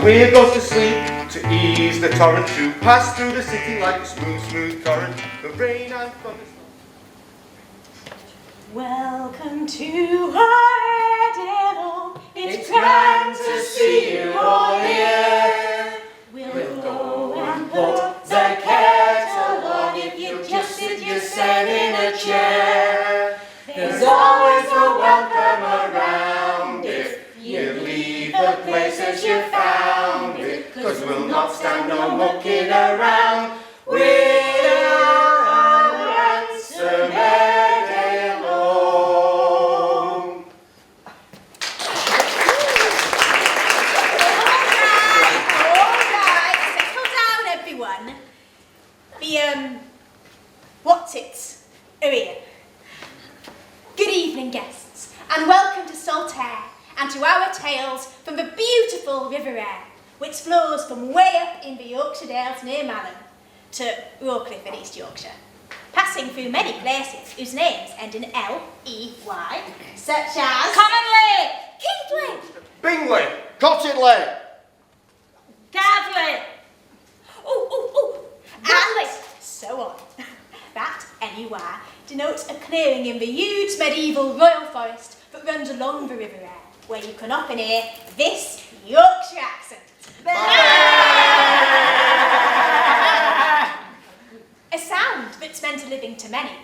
We'll go to sleep to ease the torrent, to pass through the city like a smooth, smooth current. The rain and thunder. Welcome to Airey. It's grand to see you all here. We'll go and put the kettle on if you just sit yourself in a chair. There's always a welcome around if you leave the place as you found it, 'cause we'll not stand no mucking around. We're a ransom Airey alone. Alright, settle down everyone. What's it? Are here. Good evening guests, and welcome to Saltaire, and to our tales from the beautiful River Aire, which flows from way up in the Yorkshire Dales near Malham to Rocliffe in East Yorkshire, passing through many places whose names end in L-E-Y, such as Commonly, Keighley, Bingley, Cottingley, Gavley, and so on. That, anywhere, denotes a clearing in the huge medieval royal forest that runs along the River Aire, where you can often hear this Yorkshire accent. A sound that's meant a living to many,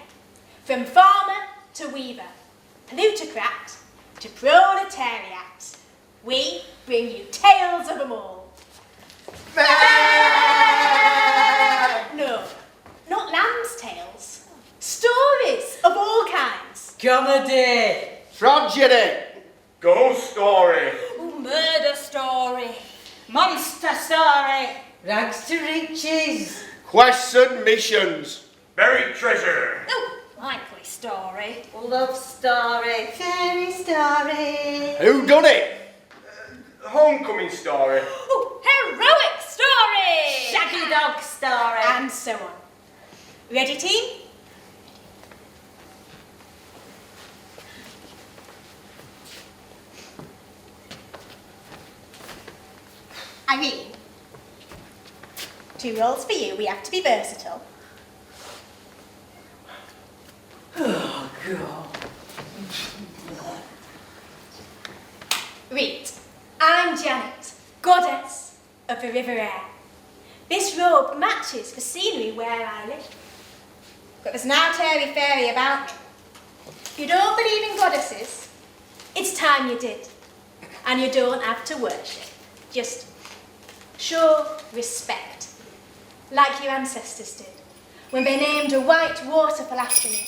from farmer to weaver, plutocrat to proletariat. We bring you tales of them all. No, not lamb's tales. Stories of all kinds. comedy, tragedy, ghost story, murder story, monster story, rags to riches, quests and missions, Buried treasure. likely story, love story, fairy story, who done it, Homecoming story. heroic story, shaggy dog story, And so on. Ready, team? Irene, 2 roles for you. We have to be versatile. oh god, Read. I'm Janet, goddess of the River Aire. This robe matches the scenery where I live. But there's no airy fairy about me. If you don't believe in goddesses, it's time you did. And you don't have to worship. Just show respect, like your ancestors did, when they named a white waterfall after me,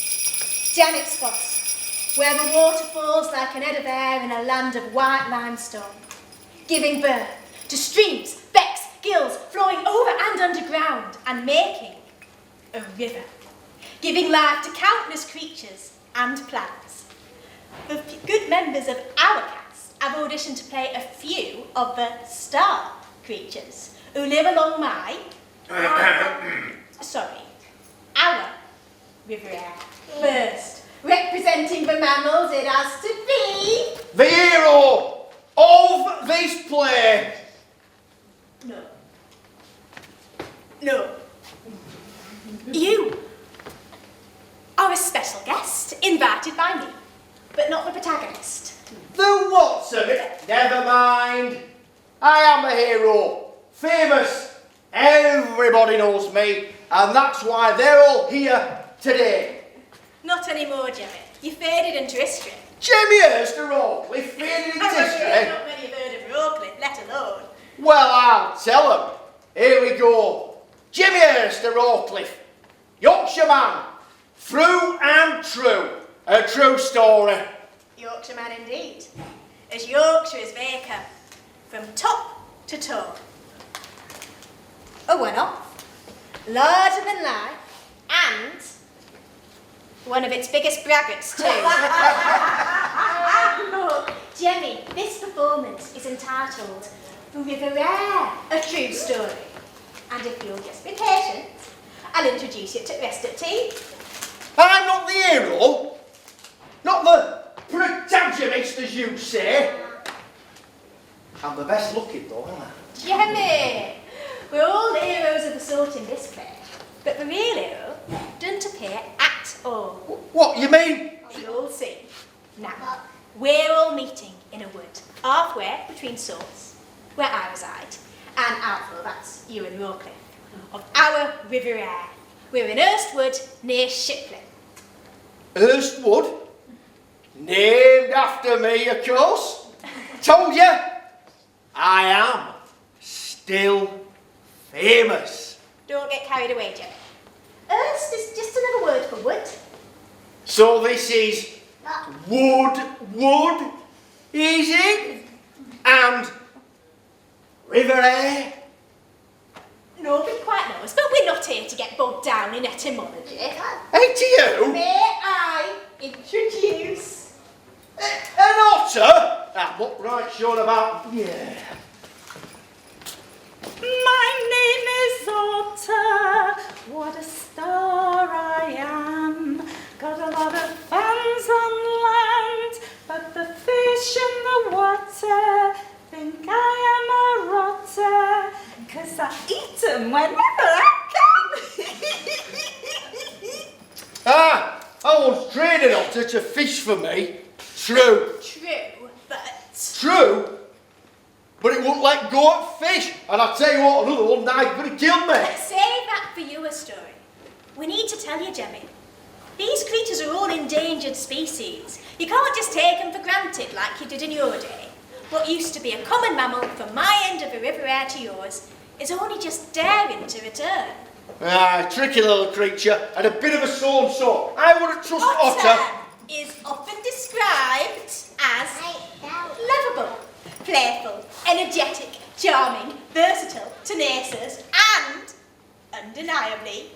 Janet's Foss, where the water falls like an head of air in a land of white limestone, giving birth to streams, becks, gills, flowing over and underground, and making a river, giving life to countless creatures and plants. The good members of our cast have auditioned to play a few of the star creatures who live along my, our River Aire. First, representing the mammals, it has to be... the hero of this play. No. You are a special guest, invited by me, but not the protagonist. The what's of it? Never mind. I am a hero, famous. Everybody knows me, and that's why they're all here today. Not anymore, Jimmy. You faded into history. Jamie Hurst of Rocliffe faded into Not history. many have heard of Rocliffe, let alone. Well, I'll tell them. Here we go. Jimmy Hurst of Rocliffe, Yorkshire man, through and true, a true story. Yorkshire man indeed. As Yorkshire is they come, from top to toe. A one-off, larger than life, and one of its biggest braggarts too. Look, Jenny, this performance is entitled River Aire, a true story. And if you'll just be patient, I'll introduce you to the rest of the team. I'm not the hero, not the protagonist as you say. I'm the best looking though, aren't I? Jemmy! We're all the heroes of the sort in this play, but the real hero doesn't appear at all. What, you mean? You'll see. Now, we're all meeting in a wood, halfway between sorts, where I reside, and Alpha, that's you and Rawcliffe, of our River Aire. We're in Erstwood, near Shipley. Erstwood? Named after me, of course. Told you, I am still famous. Don't get carried away, Jemmy. Erst is just another word for wood. So this is wood, is it? And River Aire? Nobody quite knows, but we're not here to get bogged down in etymology. Ain't you? May I introduce? An otter? I'm not right sure about... Yeah. My name is Otter. What a star I am. Got a lot of fans on land, but the fish in the water think I am a rotter, 'cause I eat them whenever I can. Ah, I once trained an otter to fish for me. True. True, but... True? But it wouldn't let go at fish. And I'll tell you what, another one died, but it killed me. Save that for your story. We need to tell you, Jemmy. These creatures are all endangered species. You can't just take them for granted like you did in your day. What used to be a common mammal from my end of the River Aire to yours is only just daring to return. Ah, tricky little creature and a bit of a so-and-so. I wouldn't trust Otter. Is often described as lovable, playful, energetic, charming, versatile, tenacious, and, undeniably,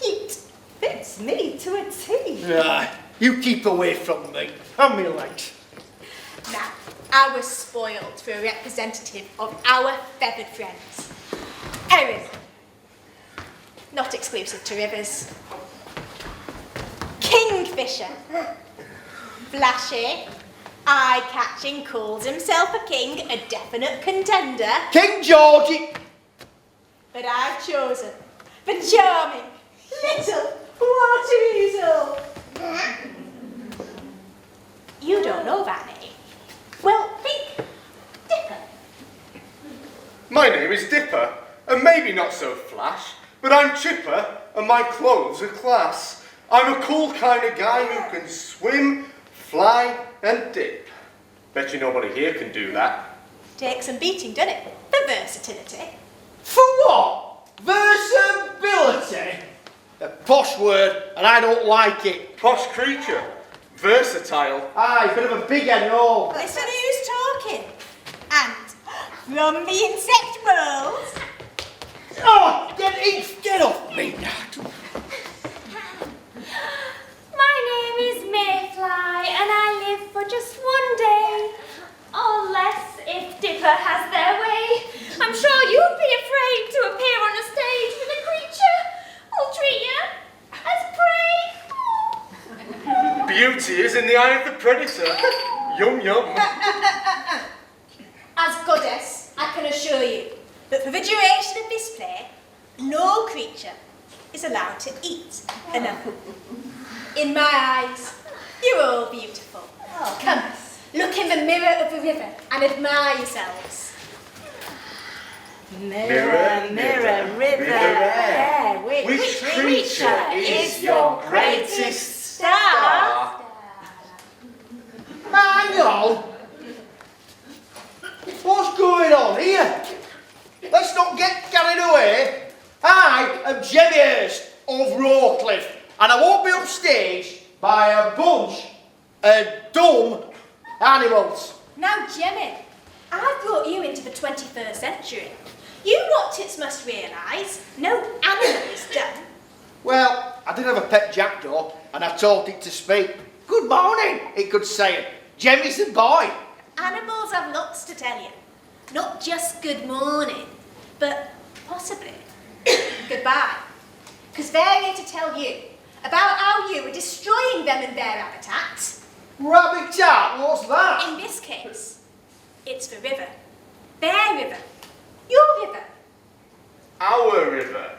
cute. Fits me to a T. Ah, you keep away from me. And me legs. Now, I was spoiled for a representative of our feathered friends. Erin. Not exclusive to rivers. Kingfisher. Flashy, eye-catching, calls himself a king, a definite contender. King Georgie. But I've chosen the charming little water weasel. You don't know that name. Well, think Dipper. My name is Dipper, and maybe not so flash, but I'm chipper, and my clothes are class. I'm a cool kind of guy who can swim, fly, and dip. Bet you nobody here can do that. Takes some beating, doesn't it? For versatility. For what? Versatility? A posh word, and I don't like it. Posh creature. Versatile. Aye, bit of a big head and all. Listen who's talking. And from the insect world. Oh, get off me now. My name is Mayfly, and I live for just one day. Or less if Dipper has their way. I'm sure you'd be afraid to appear on a stage with a creature who'll treat you as prey. Beauty is in the eye of the predator. Yum yum. As goddess, I can assure you that for the duration of this play, no creature is allowed to eat another. In my eyes, you're all beautiful. Come, look in the mirror of the river and admire yourselves. Mirror, mirror, river, air, Which creature is your greatest star? Hang on. What's going on here? Let's not get carried away. I am Jemmy Hurst of Rawcliffe, and I won't be upstaged by a bunch of dumb animals. Now, Jemmy, I brought you into the 21st century. You what's must realise, no animal is dumb. Well, I did have a pet jackdaw, and I taught it to speak. Good morning, it could say it. Jemmy's the boy. Animals have lots to tell you. Not just good morning, but possibly goodbye. Because they're here to tell you about how you are destroying them and their habitat. Rabbit tat, what's that? In this case, it's the river. river. Your river. Our river.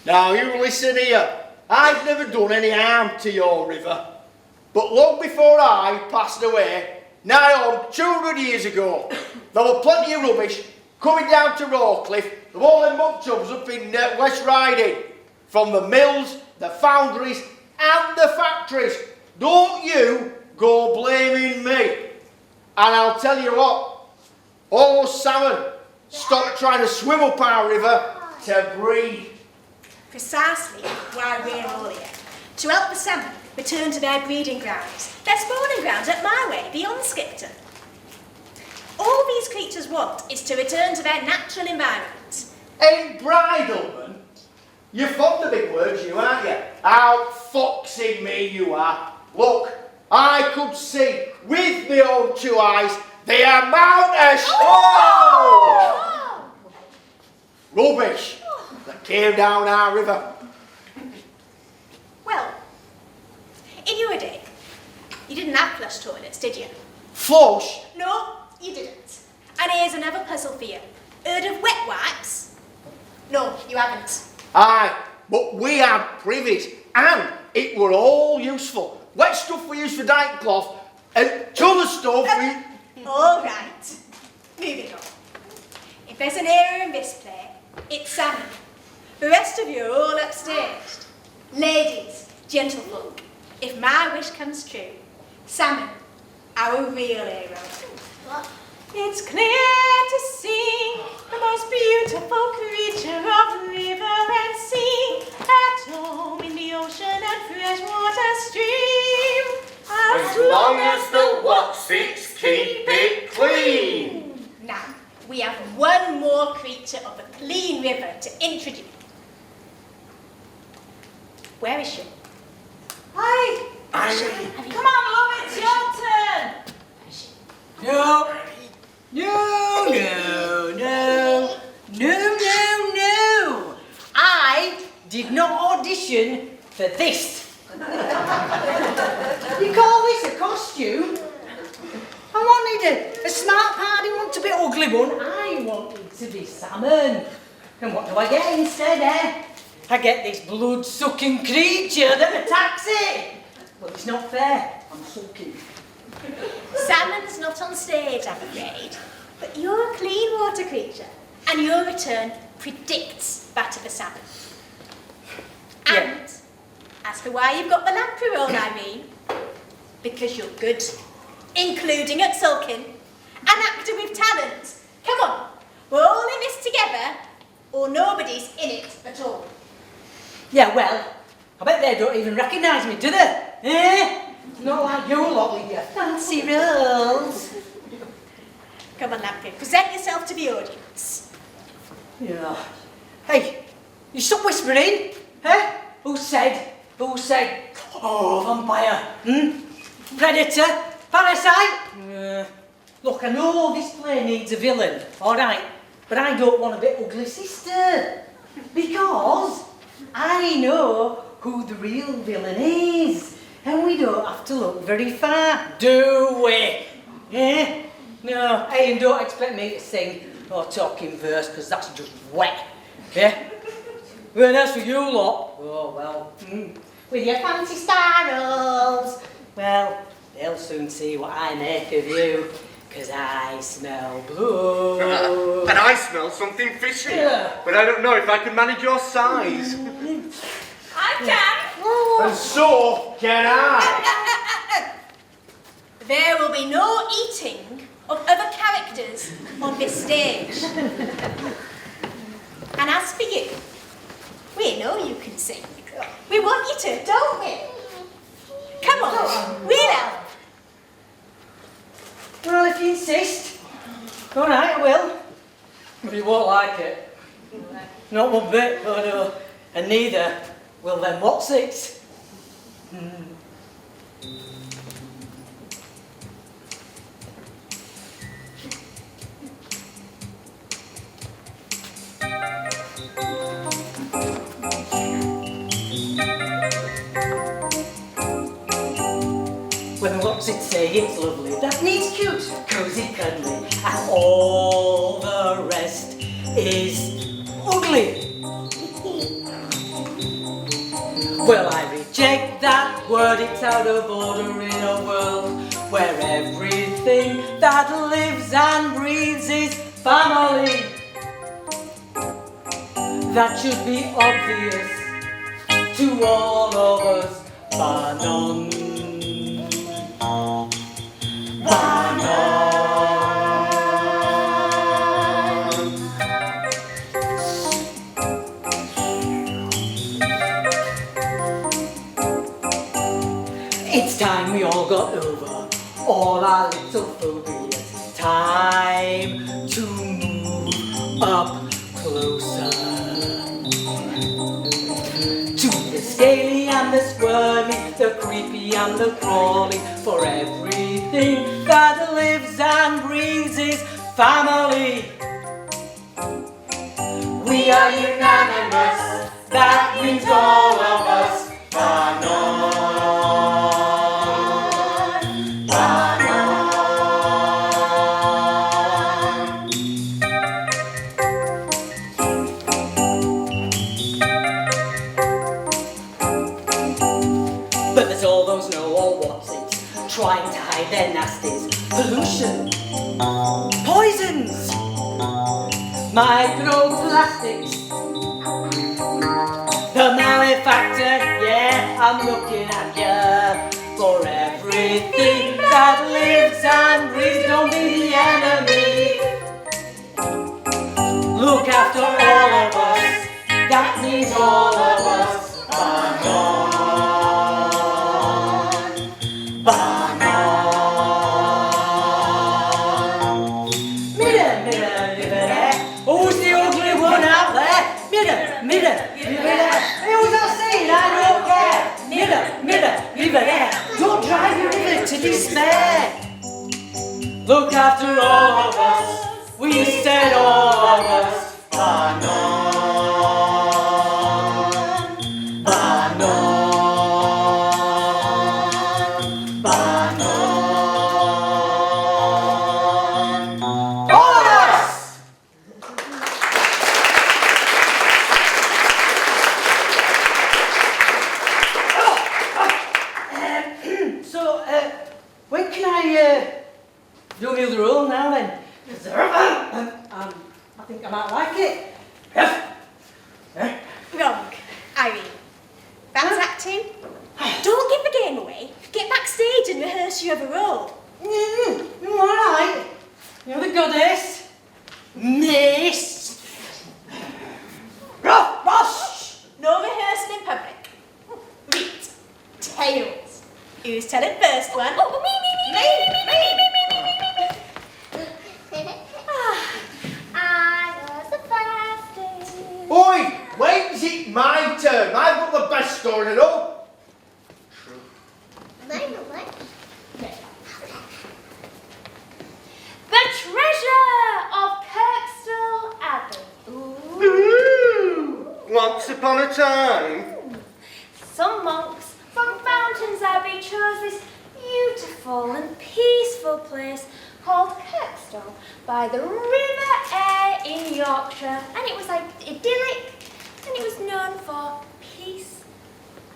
Now you listen here. I've never done any harm to your river. But long before I passed away, nigh on 200 years ago, there were plenty of rubbish coming down to Rawcliffe, from all them mud tubs up in West Riding, from the mills, the foundries and the factories. Don't you go blaming me. And I'll tell you what, all those salmon stopped trying to swim up our river to breed. Precisely why we're all here. To help the salmon return to their breeding grounds, their spawning grounds at my way beyond Skipton. All these creatures want is to return to their natural environment. Embridlement? You're fond of big words, you aren't you? Outfoxing me, you are. Look, I could see with my own 2 eyes the amount of rubbish that came down our river. Well, in your day, you didn't have flush toilets, did you? Flush? No, you didn't. And here's another puzzle for you. Heard of wet wipes? No, you haven't. Aye, but we had privies, and it were all useful. Wet stuff we used for dyke cloth, and other stuff we... All right. Moving on. If there's an error in this play, it's salmon. The rest of you are all upstaged. Ladies, gentlefolk, if my wish comes true, salmon, our real hero. It's clear to see the most beautiful creature of river and sea, at home in the ocean and freshwater stream. As long as the watsits keep it clean. Now, we have one more creature of a clean river to introduce. Where is she? Hi. Come on, love, it's your turn. No. No. I did not audition for this. You call this a costume? I wanted a smart part, I didn't want to be ugly one. I wanted to be salmon. And what do I get instead, eh? I get this blood-sucking creature that attacks it. Well, it's not fair. I'm sulking. Salmon's not on stage, I'm afraid, but you're a clean water creature, and your return predicts that of a salmon. And, as for why you've got the lamprey role, I mean, because you're good, including at sulking, an actor with talent. Come on, we're all in this together, or nobody's in it at all. Yeah, well, I bet they don't even recognise me, do they? Eh? Not like you lot with your fancy roles. Come on, lamprey, present yourself to the audience. Yeah. Hey, you stop whispering, eh? Who said? Oh, vampire, Predator? Parasite? Look, I know this play needs a villain, all right, but I don't want a bit ugly sister, because I know who the real villain is, and we don't have to look very far, do we? Eh? No, hey, and don't expect me to sing or talk in verse, because that's just wet, yeah? Well, as for you lot, oh well, with your fancy star rolls, well, they'll soon see what I make of you, because I smell blood. And I smell something fishy, Yeah. but I don't know if I can manage your size. I can. And so can I. There will be no eating of other characters on this stage. And as for you, we know you can sing. We want you to, don't we? Come on, we'll help. Well, if you insist, all right, I will. But you won't like it. Not one bit, oh no. And neither will them what's it. When what's it say it's lovely, that means cute, cozy, cuddly, and all the everything that lives and breathes is family. That should be obvious to all of us, bar none. Bar none. It's time we all got over all our little phobias. Time to move up closer to the scaly and the squirmy, the creepy and the crawly. For everything that lives and breathes is family. We are unanimous, that means all of us are known. But there's all those know all what's it, trying to hide their nasties. Pollution, poisons, microplastics. The malefactor, yeah, I'm looking at ya. For everything that lives and breathes, don't be the enemy. Look after all of us, that means all of us are gone. Who's the ugly one out there? Mirror, who's that saying? I don't care. Mirror, river there. Don't drive your river to despair. Look after all of us. We said all of us are known. Are known. Are known. All of us! When can I do the other role now then? I think I might like it. Wrong, Irene. That's acting. Don't give the game away. Get backstage and rehearse your other role. All right. You're the goddess. Miss. Ross. No rehearsal in public. Read. Tales. Who's telling first one? Oh, me. I was the fastest. Oi, wait, is it my turn? I've got the best story to know. The treasure of Kirkstall Abbey. Once upon a time. Some monks from Fountains Abbey chose this beautiful and peaceful place called Kirkstall by the River Aire in Yorkshire, and it was like idyllic, and it was known for peace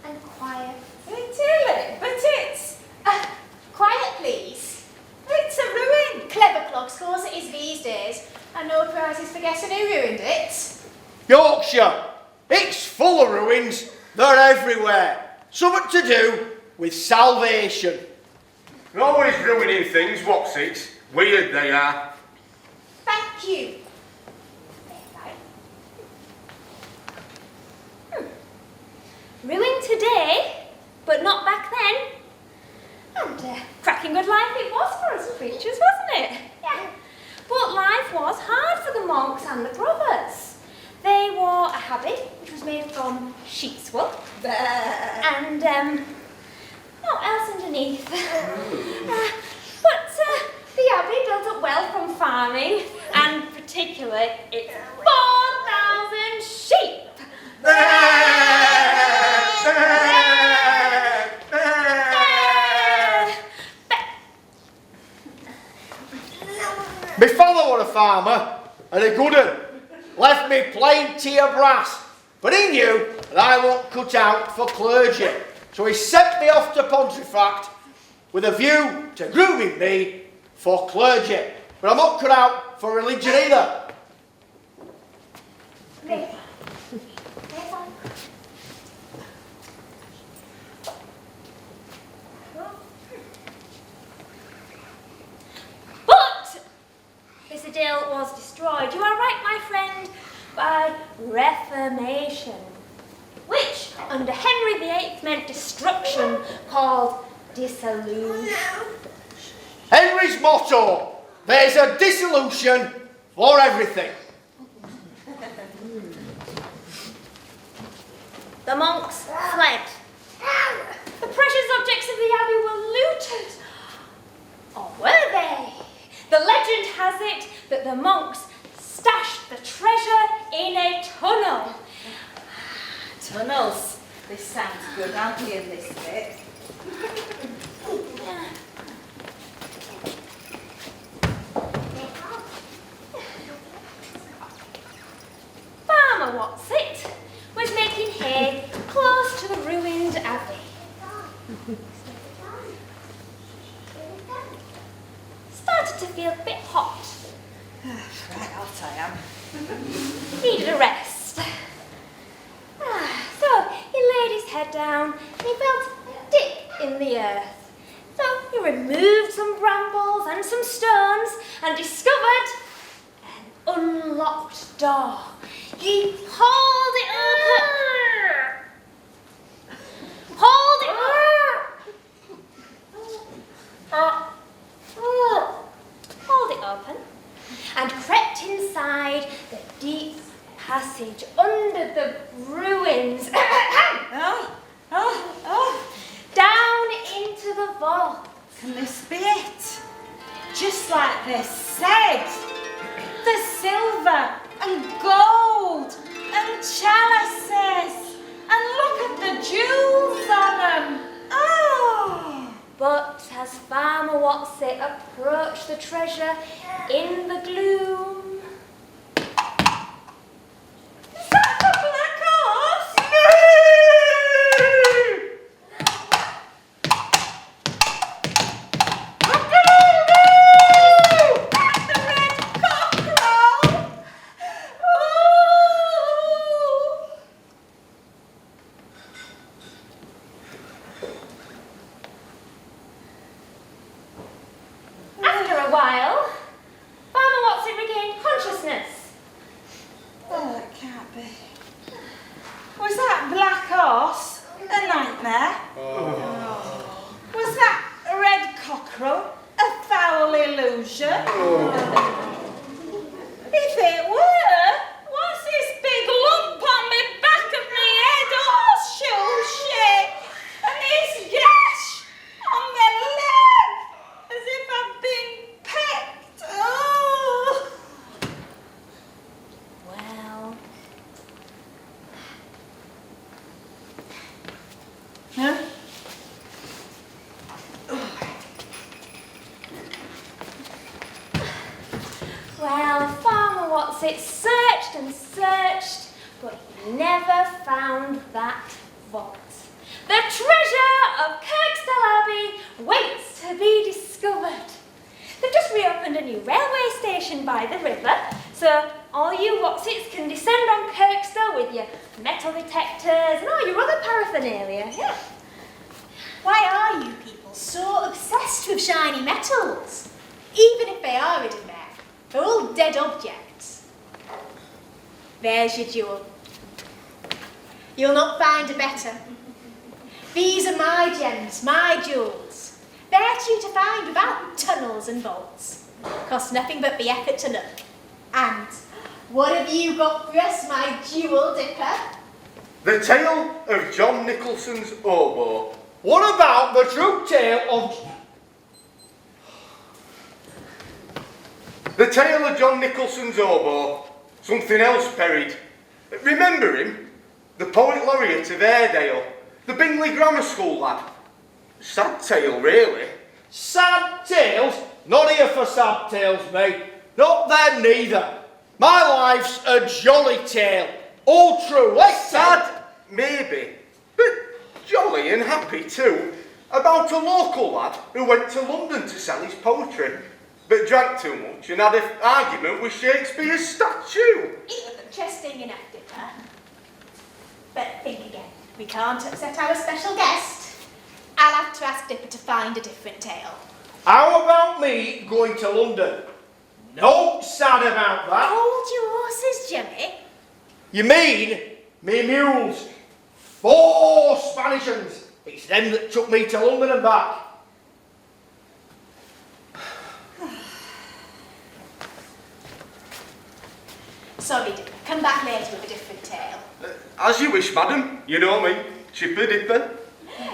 and quiet. Idyllic, but it's... quiet, please. It's a ruin. Clever clogs, course it is these days. And no prizes for guessing who ruined it. Yorkshire, it's full of ruins. They're everywhere. Something to do with salvation. You're always ruining things, what's it? Weird they are. Thank you. Ruined today, but not back then. And cracking good life it was for us creatures, wasn't it? Yeah. But life was hard for the monks and the brothers. They wore a habit which was made from sheep's wool. And what else underneath? But the abbey built up well from farming, and particularly its 4,000 sheep. My father was a farmer, and a good un. Left me plenty of brass, but he knew that I wasn't cut out for clergy, so he sent me off to Pontefract with a view to grooming me for clergy, but I'm not cut out for religion either. But this idyll was destroyed, you are right, my friend, by Reformation, which under Henry VIII meant destruction, called dissolution. Henry's motto, there's a dissolution for everything. The monks fled. The precious objects of the abbey were looted. Or were they? The legend has it that the monks stashed the treasure in a tunnel. Tunnels. This sounds good. I'll hear this bit. Farmer Whatsit was making hay close to the ruined abbey. Started to feel a bit hot. Right, hot I am. Needed a rest. So he laid his head down and he felt a dip in the earth. So he removed some brambles and some stones and discovered an unlocked door. He pulled it open. Pulled it Pulled it open and crept inside the deep passage under the ruins. Down into the vault. Can this be it? Just like they said. The silver and gold and chalices. And look at the jewels on them. Oh! But as Farmer Whatsit approached the treasure in the gloom, Is that the black horse? That's the red cockerel. Ooh. after a while, Farmer Whatsit regained consciousness. Oh, that can't be. Was that black horse a nightmare? Was that red cockerel a foul illusion? If it were, what's this big lump on me back of me head? Horseshoe shit! And this gash on my leg, as if I've been pecked. Oh! Well, Huh? Farmer Whatsit searched and searched, but he never found that vault. The treasure of Kirkstall Abbey waits to be discovered. They've just reopened a new railway station by the river, so all you Whatsits can descend on Kirkstall with your metal detectors and all your other paraphernalia. Yeah. Why are you people so obsessed with shiny metals? Even if they are hidden there, they're all dead objects. There's your jewel. You'll not find a better. These are my gems, my jewels. They're to you to find without tunnels and vaults. Cost nothing but the effort to look. And what have you got for us, my jewel dipper? The tale of John Nicholson's oboe. What about the true tale of... The tale of John Nicholson's oboe. Something else buried. Remember him? The poet laureate of Airedale. The Bingley Grammar School lad. Sad tale, really. Sad tales? Not here for sad tales, mate. Not them neither. My life's a jolly tale. All true. Let's Sad, maybe, but jolly and happy too. About a local lad who went to London to sell his poetry. but drank too much and had an argument with Shakespeare's statue. Interesting enough, Dipper. But think again. We can't upset our special guest. I'll have to ask Dipper to find a different tale. How about me going to London? No sad about that. Hold your horses, Jimmy. You mean me mules? 4 Spanish uns. It's them that took me to London and back. Sorry, Dipper. Come back later with a different tale. As you wish, madam. You know me, Chipper Dipper.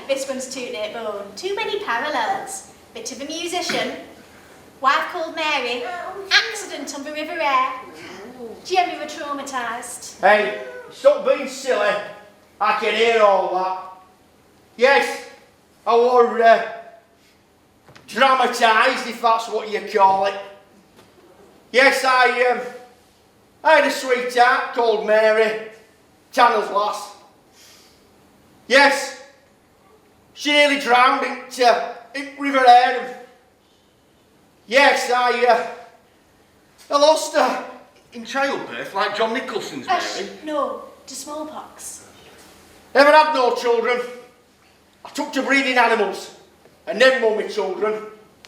This one's too near bone. Too many parallels. Bit of a musician. Wife called Mary. Accident on the River Aire. Jemmy were traumatised. Hey, stop being silly. I can hear all that. Yes, I were dramatised, if that's what you call it. Yes, I had a sweetheart called Mary, Tanner's lass. Yes, she nearly drowned in River Aire. Yes, I lost her. In childbirth, like John Nicholson's Mary. No, to smallpox. Never had no children. I took to breeding animals, and then mummy children.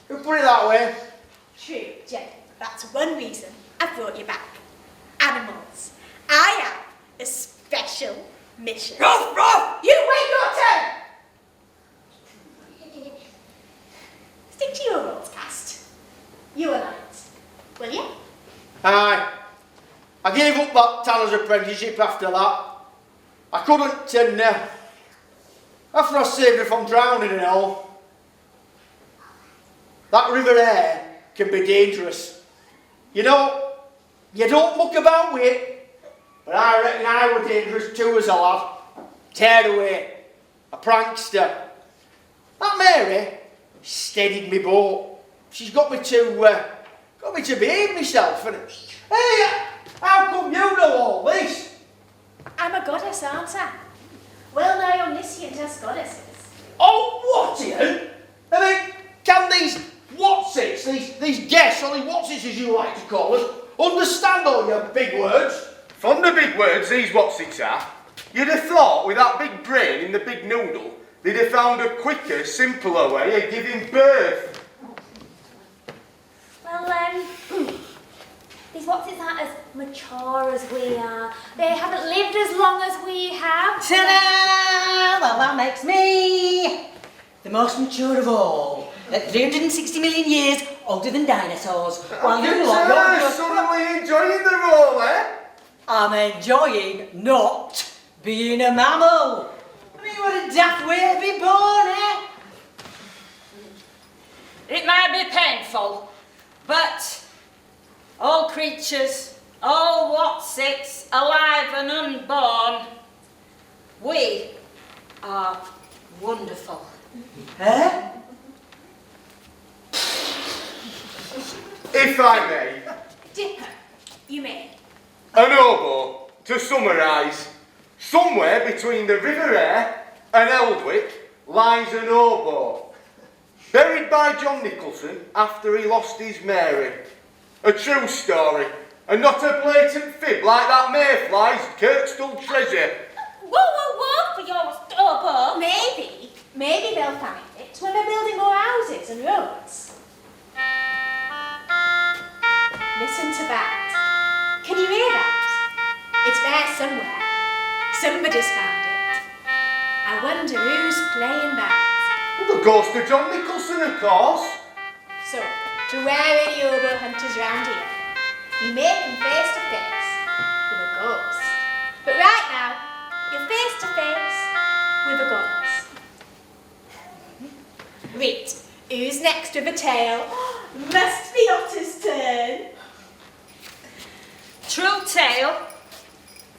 You put it that way. True, Jen. That's one reason I brought you back. Animals. I have a special mission. Ruff, ruff! You wait your turn! Stick to your roles, Cast. You and I. Will you? Aye. I gave up that Tanner's apprenticeship after that. I couldn't, and after I saved her from drowning and all. That River Aire can be dangerous. You know, you don't muck about with it, but I reckon I were dangerous too as a lad. Teared away, a prankster. That Mary steadied me boat. She's got me to behave myself. And hey, how come you know all this? I'm a goddess, aren't I? Well nigh omniscient as goddesses. Oh, what, Ian? I mean, can these whatsits, these guests, or these whatsits as you like to call us, understand all your big words? Fond of big words, these whatsits are. You'd have thought, with that big brain in the big noodle, they'd have found a quicker, simpler way of giving birth. Well, these whatsits aren't as mature as we are. They haven't lived as long as we have. Ta-da! Well, that makes me the most mature of all. At 360 million years older than dinosaurs. While you lot You're suddenly enjoying the role, eh? I'm enjoying not being a mammal. I mean, what a daft way to be born, eh? It might be painful, but all creatures, all whatsits, alive and unborn, we are wonderful. Eh? If I may, Dipper, you may. an oboe, to summarise, somewhere between the River Aire and Eldwick lies an oboe, buried by John Nicholson after he lost his Mary. A true story, and not a blatant fib like that mayfly's Kirkstall treasure. Whoa, for your oboe. Maybe they'll find it when they're building more houses and roads. Listen to that. Can you hear that? It's there somewhere. Somebody's found it. I wonder who's playing that. The ghost of John Nicholson, of course. So, beware any oboe hunters round here. You may come face to face with a ghost. But right now, you're face to face with a goddess. Right, who's next with a tale? Must be Otter's turn. True tale,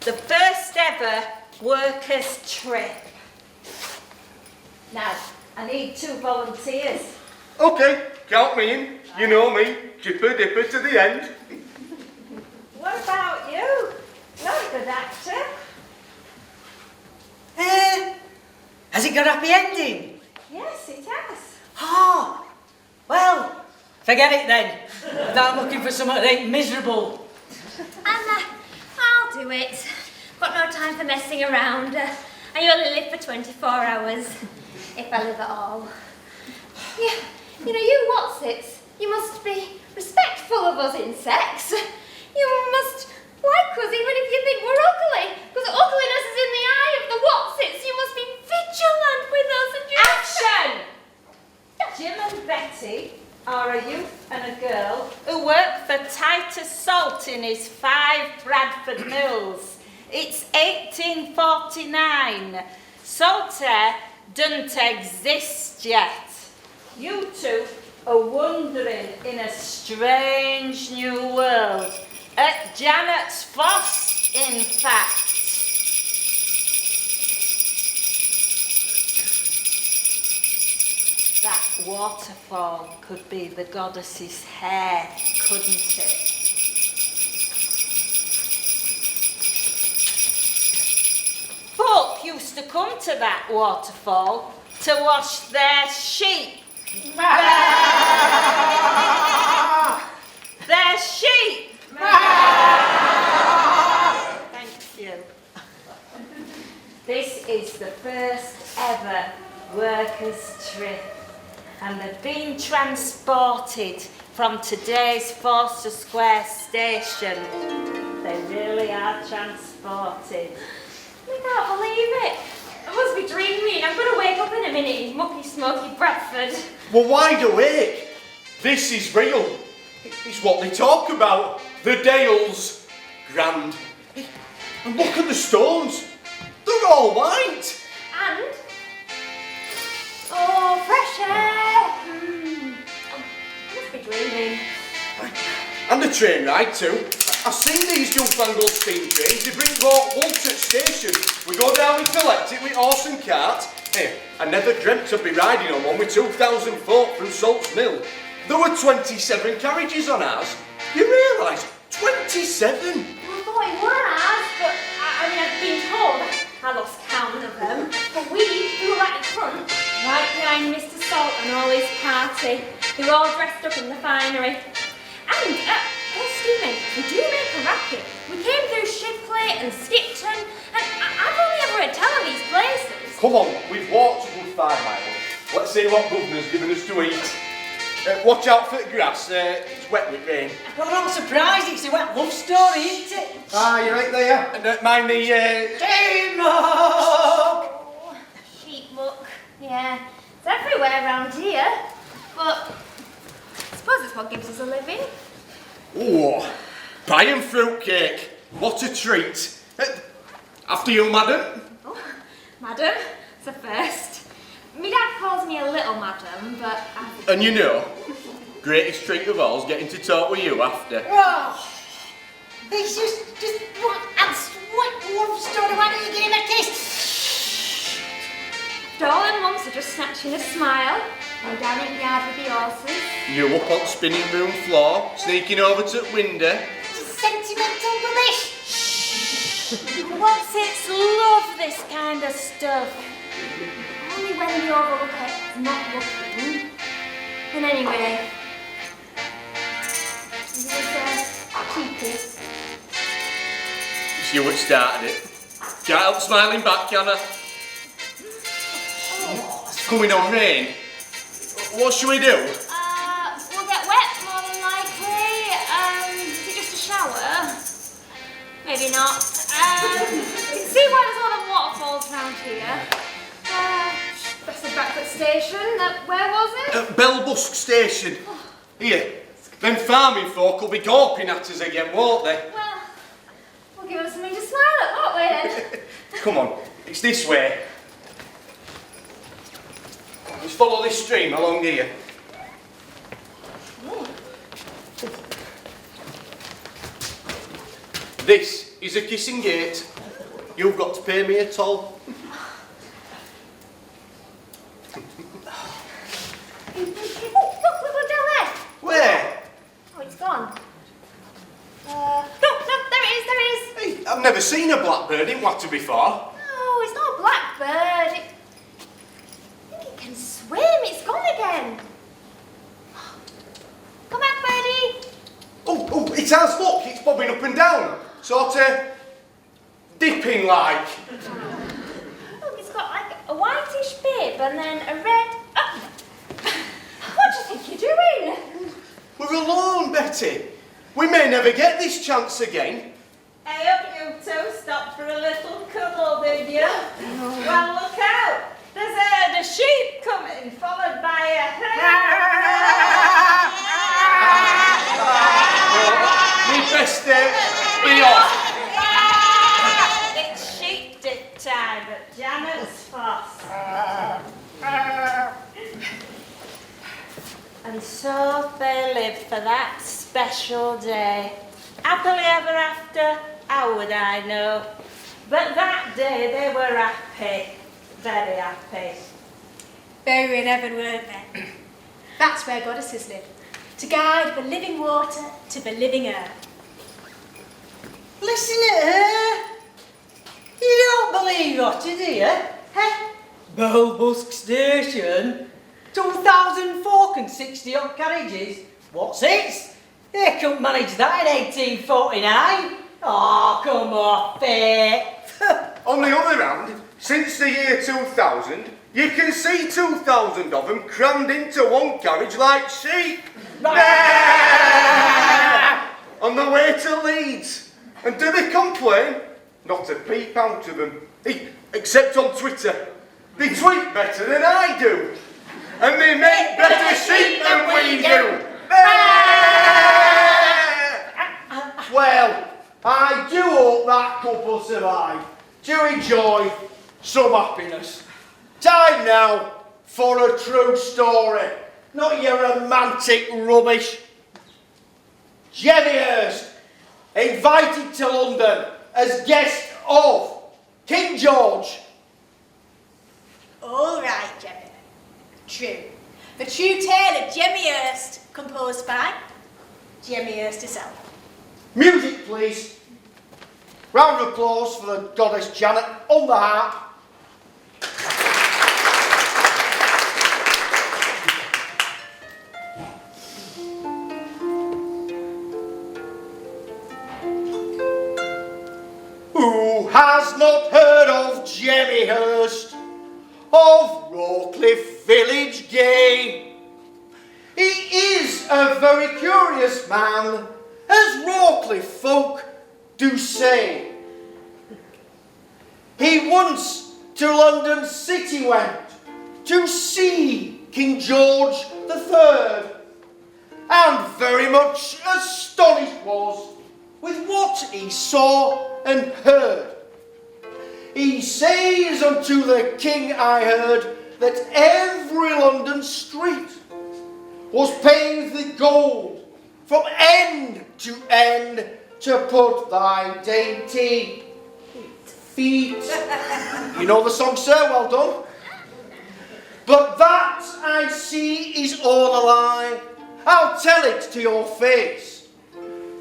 the first ever workers' trip. Now, I need 2 volunteers. Okay, count me in. You know me, Chipper Dipper to the end. What about you? You're a good actor. Has it got a happy ending? Yes, it has. Oh, well, Forget it then. I'm looking for something that ain't miserable. I'll do it. Got no time for messing around. I only live for 24 hours, if I live at all. Yeah, you know, you whatsits, you must be respectful of us insects. You must like us even if you think we're ugly, because ugliness is in the eye of the whatsits. You must be vigilant with us and you... Action! Jim and Betty are a youth and a girl who work for Titus Salt in his 5 Bradford Mills. It's 1849. Saltaire doesn't exist yet. You two are wandering in a strange new world. At Janet's Foss, in fact. That waterfall could be the goddess's hair, couldn't it? Folk used to come to that waterfall to wash their sheep. Their sheep. Thank you. This is the first ever workers' trip, and they've been transported from today's Forster Square station. They really are transported. I can't believe it. I must be dreaming. I'm going to wake up in a minute in mucky, smoky Bradford. We're wide awake. This is real. It's what they talk about. The Dales. Grand. Hey, and look at the stones. They're all white. And... oh, fresh air. I must be dreaming. And the train ride too. I've seen these newfangled steam trains. They bring wool to the station. We go down and collect it with horse and cart. Hey, I never dreamt I'd be riding on one with 2,000 folk from Salt's Mill. There were 27 carriages on ours. You realise? 27! I thought it was, but I've been told. I lost count of them. But we were right in front, right behind Mr. Salt and all his party. They were all dressed up in the finery. And, Stephen, we do make a racket. We came through Shipley and Skipton, and I've only ever heard tell of these places. Come on, we've walked a good 5 miles. Let's see what governor's given us to eat. Watch out for the grass, it's wet with rain. I'm not surprised, it's a wet love story, isn't it? Ah, you're right there. And mind the, Team up! Oh, sheep muck. Yeah, it's everywhere around here. But I suppose it's what gives us a living. oh, pie and fruit cake. What a treat. After you, madam. Oh, madam, it's a first. My dad calls me a little madam, but And you know, greatest treat of all is getting to talk with you after. Oh, it's just what a sweet love story. Why don't you give him a kiss? Doll and Mums are just snatching a smile. I'm down in the yard with the horses. You up on the spinning room floor, sneaking over to the window. Sentimental rubbish. What's it's love this kind of stuff? Only when the overlooker is not looking. And anyway, this is cheeky. It's you that started it. Can't help smiling back, can I? It's coming on rain. What should we do? We'll get wet more than likely. Is it just a shower? Maybe not. You can see why there's all the waterfalls around here. That's the Bradford station. Where was it? Belbusk Station. Here, them farming folk will be gawping at us again, won't they? Well, we'll give them something to smile at, won't we then? Come on, it's this way. Let's follow this stream along here. This is a kissing gate. You've got to pay me a toll. Look down there. Where? Oh, it's gone. No, there it is. Hey, I've never seen a blackbird in water before. No, it's not a blackbird. I think it can swim. It's gone again. has, look, it's bobbing up and down. Sort of dipping like. Look, it's got like a whitish bib and then a red... Oh. What do you think you're doing? We're alone, Betty. We may never get this chance again. I hope you two stopped for a little cuddle, did you? Well, look out. There's a herd of sheep coming, followed by a We best be off. It's sheep dip time at Janet's Foss. And so they lived for that special day. Happily ever after, how would I know? But that day they were happy, very happy. They were in heaven, weren't they? That's where goddesses live, to guide the living water to the living earth. Listen at her. You don't believe what, do you? Heh? Belbusk Station? 2,460 odd carriages? What's it? They couldn't manage that in 1849. Oh, come off it. On the other hand, since the year 2000, you can see 2,000 of them crammed into one carriage like sheep. On the way to Leeds. And do they complain? Not a peep out of them. Except on Twitter. They tweet better than I do. And they make better sheep than we do. Well, I do hope that couple survive to enjoy some happiness. Time now for a true story, not your romantic rubbish. Jenny Hurst, invited to London as guest of King George. All right, Jemmy. True. The true tale of Jemmy Hurst, composed by Jemmy Hurst herself. Music, please. Round of applause for the goddess Janet on the harp. Who has not heard of Jemmy Hurst, of Rawcliffe village gay? He is a very curious man, as Rawcliffe folk do say. He once to London city went to see King George III, and very much astonished was with what he saw and heard. He says unto the king, I heard, that every London street was paved with gold from end to end to put thy dainty feet. You know the song, sir, well done. But that I see is all a lie. I'll tell it to your face.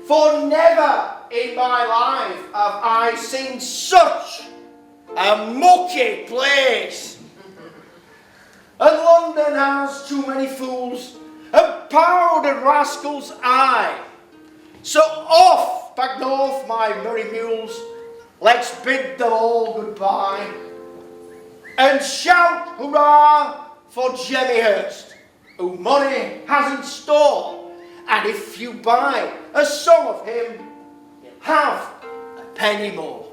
For never in my life have I seen such a mucky place. And London has too many fools and powdered rascals I. So off back north, my merry mules, let's bid them all goodbye, and shout hurrah for Jemmy Hurst, who money has in store, and if you buy a song of him, you'll have a penny more.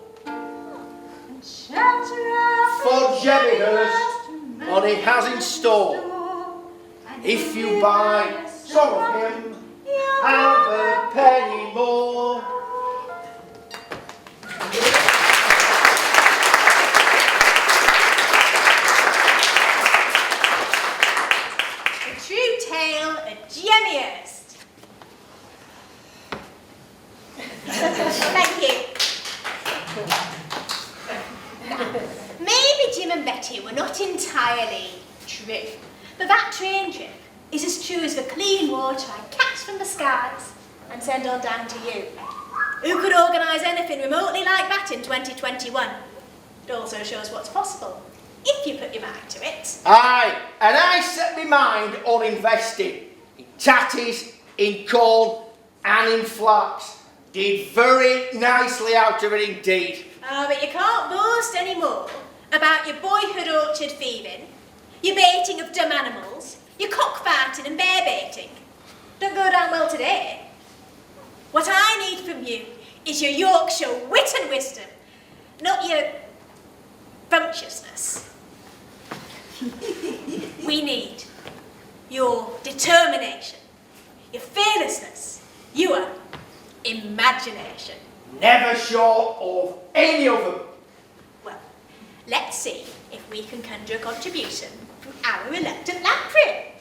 For Jemmy Hurst, money has in store, if you buy a song of him, have a penny more. The true tale of Jemmy Hurst. Thank you. Maybe Jim and Betty were not entirely true, but that train trip is as true as the clean water I catch from the skies and send on down to you. Who could organise anything remotely like that in 2021? It also shows what's possible, if you put your mind to it. Aye, and I set my mind on investing in tatties, in corn and in flax. Did very nicely out of it indeed. Oh, but you can't boast anymore about your boyhood orchard thieving, your baiting of dumb animals, your cockfighting and bear baiting. Don't go down well today. What I need from you is your Yorkshire wit and wisdom, not your bumptiousness. We need your determination, your fearlessness, your imagination. Never short of any of them. Well, let's see if we can conjure a contribution from our reluctant lamprey.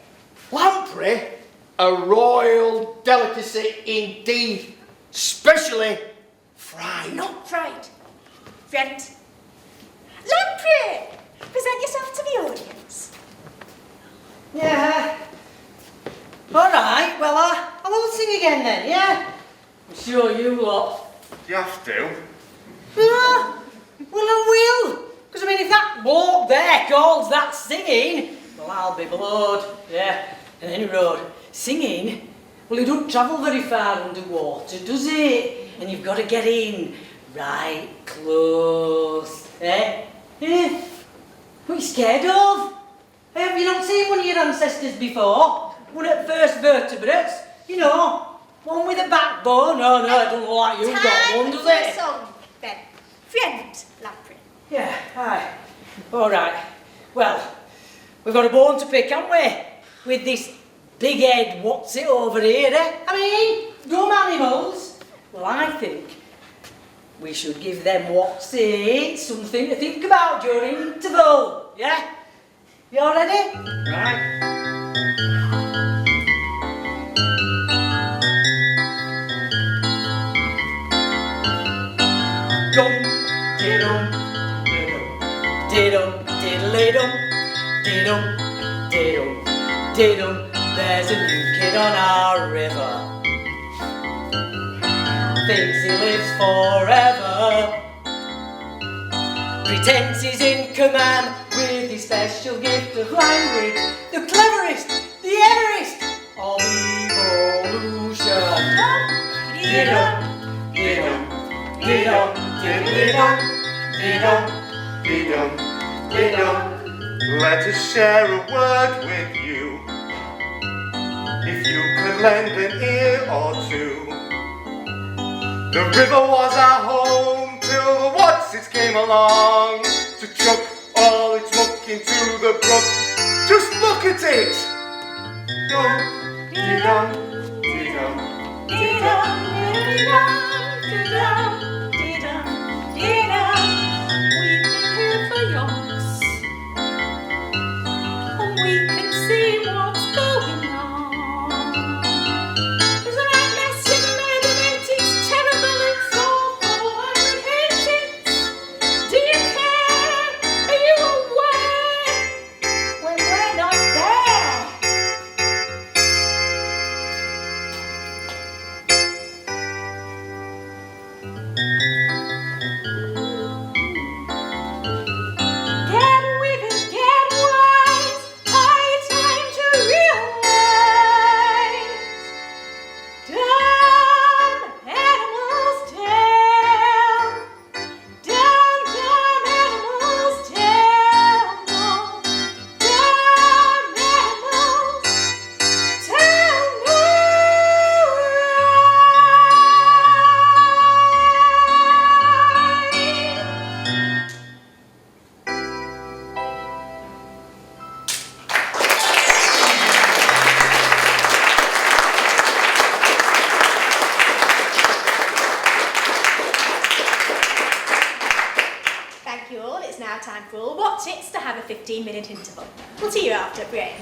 Lamprey? A royal delicacy indeed, specially fried. Not fried. Friend. Lamprey! Present yourself to the audience. Yeah. All right, well, I will sing again then, yeah? I'm sure you lot. You have to. Ah, well, I will. Because, I mean, if that bloke there calls that singing, well, I'll be blowed. Yeah, and any road. Singing, well, it don't travel very far underwater, does it? And you've got to get in right close, eh? Eh? What are you scared of? Have you not seen one of your ancestors before? One at first vertebrates, you know, one with a backbone. Oh no, it doesn't look like you've got one, does it? Song, then. Friend Lamprey. Yeah, aye. All right. Well, we've got a bone to pick, haven't we? With this big head, what's it over here, eh? I mean, dumb animals. Well, I think we should give them what's it something to think about during interval, yeah? You all ready? Right. Dum, diddum, diddum, diddum, diddly-dum, diddum, diddum, diddum. There's a new kid on our river. Thinks he lives forever. Pretends he's in command with his special gift of language. The cleverest, the everest of evolution. Diddum, diddum, diddum, diddly-dum, diddum, Diddum, diddum. Let us share a word with you. If you could lend an ear or two. The river was our home till the what's-its came along to chuck all its muck into the brook. Just look at it! Dum, dee-dum, dee-dum, dee-dum. We've been here for yonks, and we can see what's going on. Is there a mess in the it's terrible, it's awful, and we hate it. Do you care? Are you aware when we're not there? Get with it, get wise. High time to realize. Dumb animals tell. Dumb animals tell. No. Dumb animals tell no lie. Thank you all. It's now time for all What's-its to have a 15-minute interval. We'll see you after break.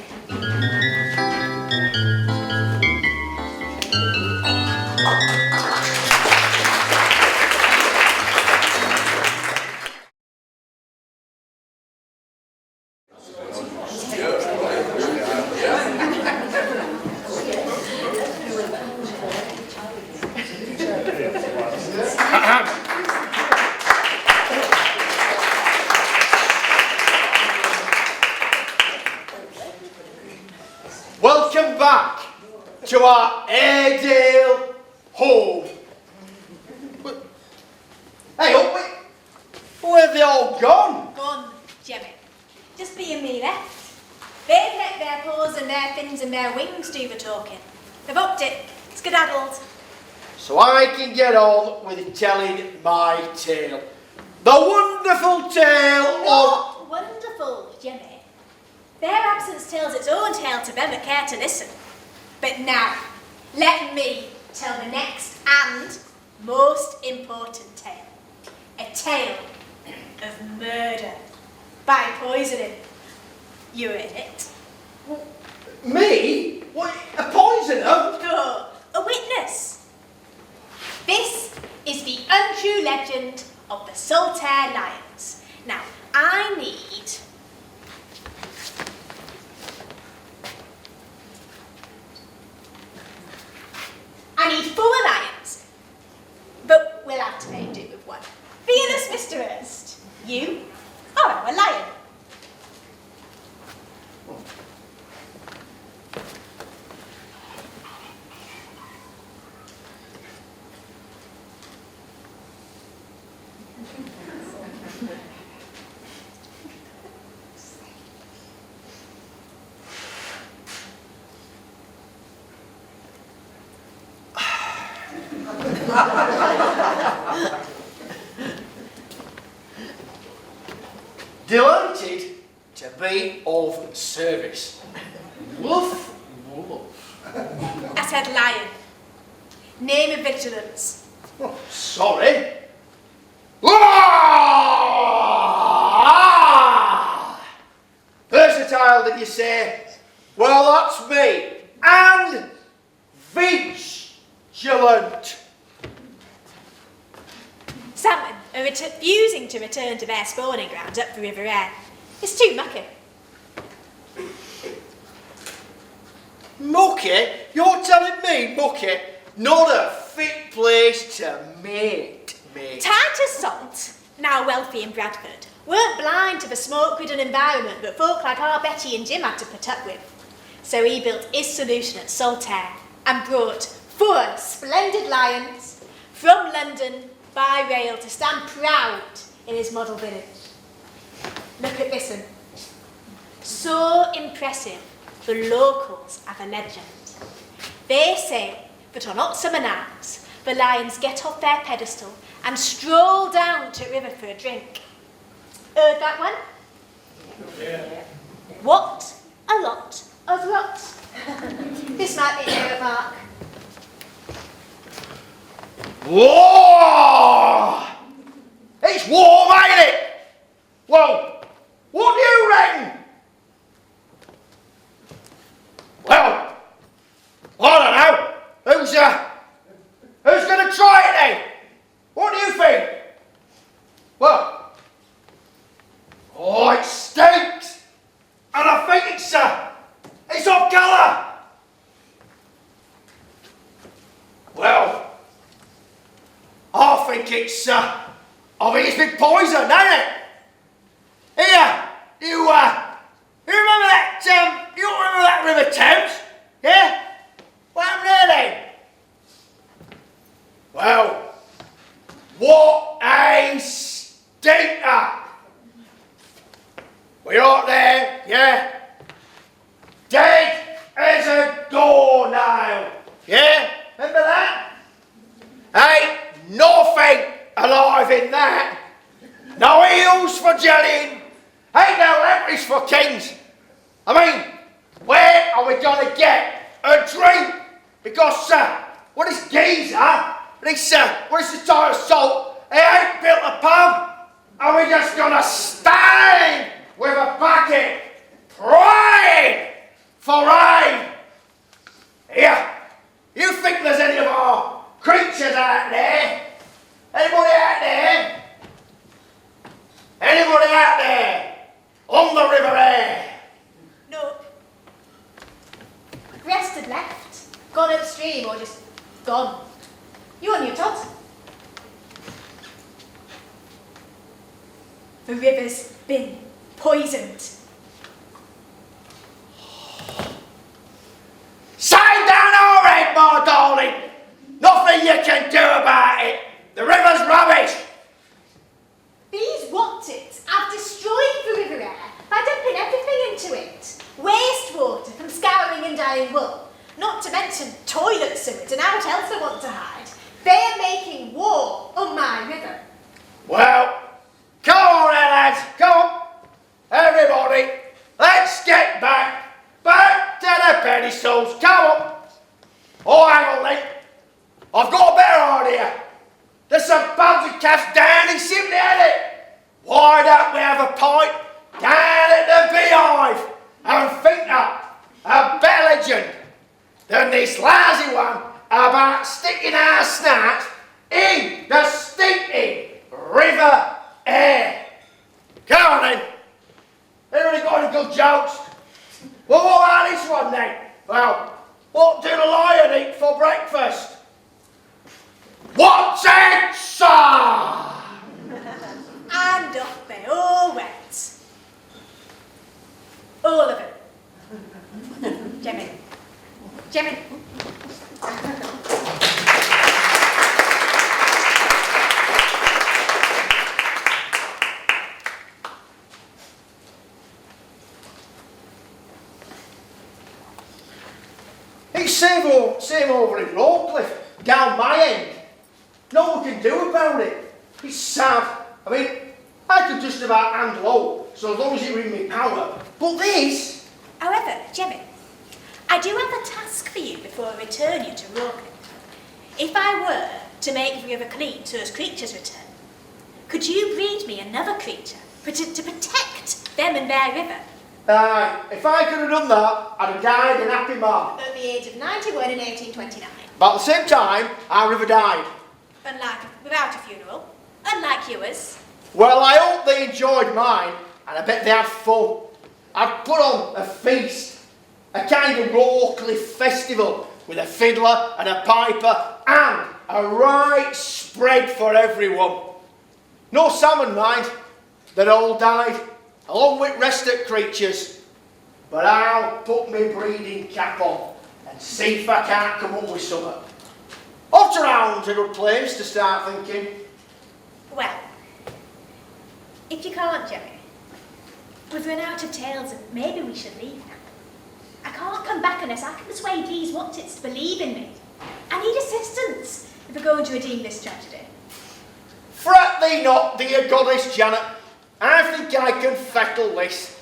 Welcome back to our Airedale do the talking. They've upped it. Skedaddled. So I can get on with telling my tale. The wonderful tale of... Not wonderful, Jimmy. Their absence tells its own tale to them that care to listen. But now, let me tell the next and most important tale. A tale of murder by poisoning. You're in it. Me? What, a poisoner? No, a witness. This is the untrue legend of the Saltaire lions. Now, I need... I need 4 lions. But we'll have to make do with one. Fearless Mr. Hurst, you are our lion. Delighted to be of service. Woof, woof. I said lion. Name of vigilance. Oh, sorry. Ah! Versatile, did you say? Well, that's me. And vigilant. Salmon are refusing to return to their spawning grounds up the River Aire. It's too mucky. Mucky? You're telling me mucky? Not a fit place to mate, mate. Titus Salt, now wealthy in Bradford, weren't blind to the smoke-ridden environment that folk like our Betty and Jim had to put up with. So he built his solution at Saltaire and brought 4 splendid lions from London by rail to stand proud in his model village. Look at this one. So impressive, the locals have a legend. They say that on hot summer nights, the lions get off their pedestal and stroll down to the river for a drink. Heard that one? Yeah. What a lot of rot. This might be here at Mark. Whoa! It's warm, ain't it? Well, what do you reckon? Well, I don't know. Who's going to try it then? What do you think? Well, oh, it stinks. And I think it's off colour. Well, I think it's been poisoned, ain't it? Here, you remember that, you remember that River Thames? Yeah? What happened there then? Well, what a stinker! We out there, yeah? Dead as a doornail, yeah? Remember that? Ain't nothing alive in that. No eels for jellying. Ain't no lampreys for kings. I mean, where are we going to get a drink? Because, what is geezer? This Saltaire Salt, he ain't built a pub. Are we just going to stand with a bucket praying for rain? Here, you think there's any of our creatures out there? Anybody out there? Anybody out there? On the River Aire? No. The rest had left. Gone upstream or just gone. You on your tot. The river's been poisoned. Side down our head, my darling. Nothing you can do about it. The river's rubbish. These Wottits have destroyed the River Aire by dumping everything into it. Wastewater from scouring and dyeing wool, round here. There's some pubs and cafes down in Simply Edit. Why don't we have a pint down at the Beehive and think up a better legend than this lousy one about sticking our snacks in the stinking River Aire. Come on then. Anybody got any good jokes? Well, what about this one then? Well, what did a lion eat for breakfast? What's it, sir? And off they all went. All of them. Jemmy. Jemmy. It's same over in Rawcliffe, down my end. No one can do about it. It's sad. I mean, I could just about handle all, so as long as it were in my power. But this... However, Jemmy, I do have a task for you before I return you to Rawcliffe. If I were to make the river clean so as creatures return, could you breed me another creature to protect them and their river? Aye, if I could have done that, I'd have died an happy man. At the age of 91 in 1829. But at the same time, our river died. Without a funeral. Unlike yours. Well, I hope they enjoyed mine, and I bet they had fun. I've put on a feast, a kind of Rawcliffe Festival, with a fiddler and a piper, and a right spread for everyone. No salmon, mind. They'd all died, along with rest of creatures. But I'll put my breeding cap on, and see if I can't come up with something. Otter hound's a good place to start thinking. Well, if you can't, Jemmy, we've run out of tales and maybe we should leave now. I can't come back unless I can persuade these what's-its to believe in me. I need assistance if we're going to redeem this tragedy. Fret thee not, dear goddess Janet. I think I can fettle this.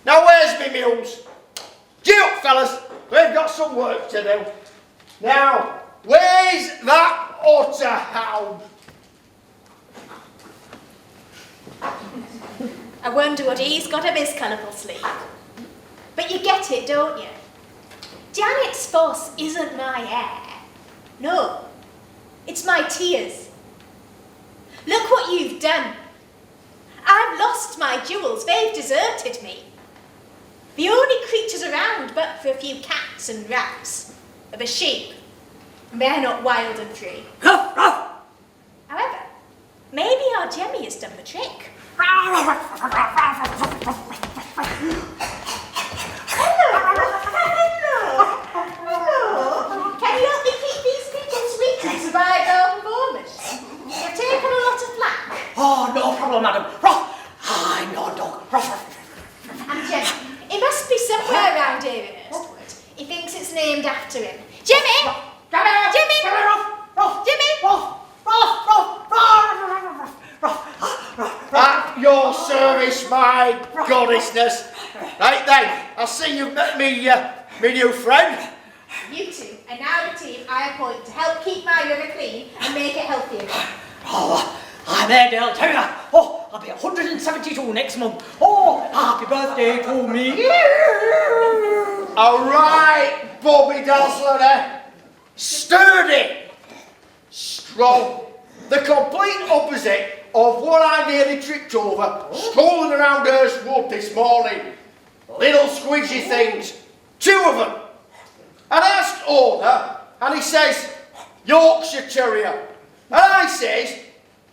Now where's me mules? Gee up, fellas, we've got some work to do. Now, where's that otter hound? I wonder what he's got up his colourful sleeve. But you get it, don't you? Janet's fuss isn't my hair. No, it's my tears. Look what you've done. I've lost my jewels. They've deserted me. The only creatures around, but for a few cats and rats, are the sheep. They're not wild and free. However, maybe our Jemmy has done the trick. Hello. Can you help me keep these pigeons sweet and survive our performance? You've taken a lot of flack. Oh, no problem, madam. I'm your dog. And Jemmy, it must be somewhere around here in Hurstwood. He thinks it's named after him. Jimmy! Jimmy! Jimmy! At your service, my goddessness. Right then, I see you've met me new friend. You two are now the team I appoint to help keep my river clean and make it healthy again. Oh, I'm Airey Tales. Oh, I'll be 172 next month. Oh, happy birthday to me. All right, Bobby Dazzler there. Sturdy, strong, the complete opposite of what I nearly tripped over strolling around Hurstwood this morning. Little squidgy things, 2 of them. And I asked owner, and he says, Yorkshire Terrier. And I says,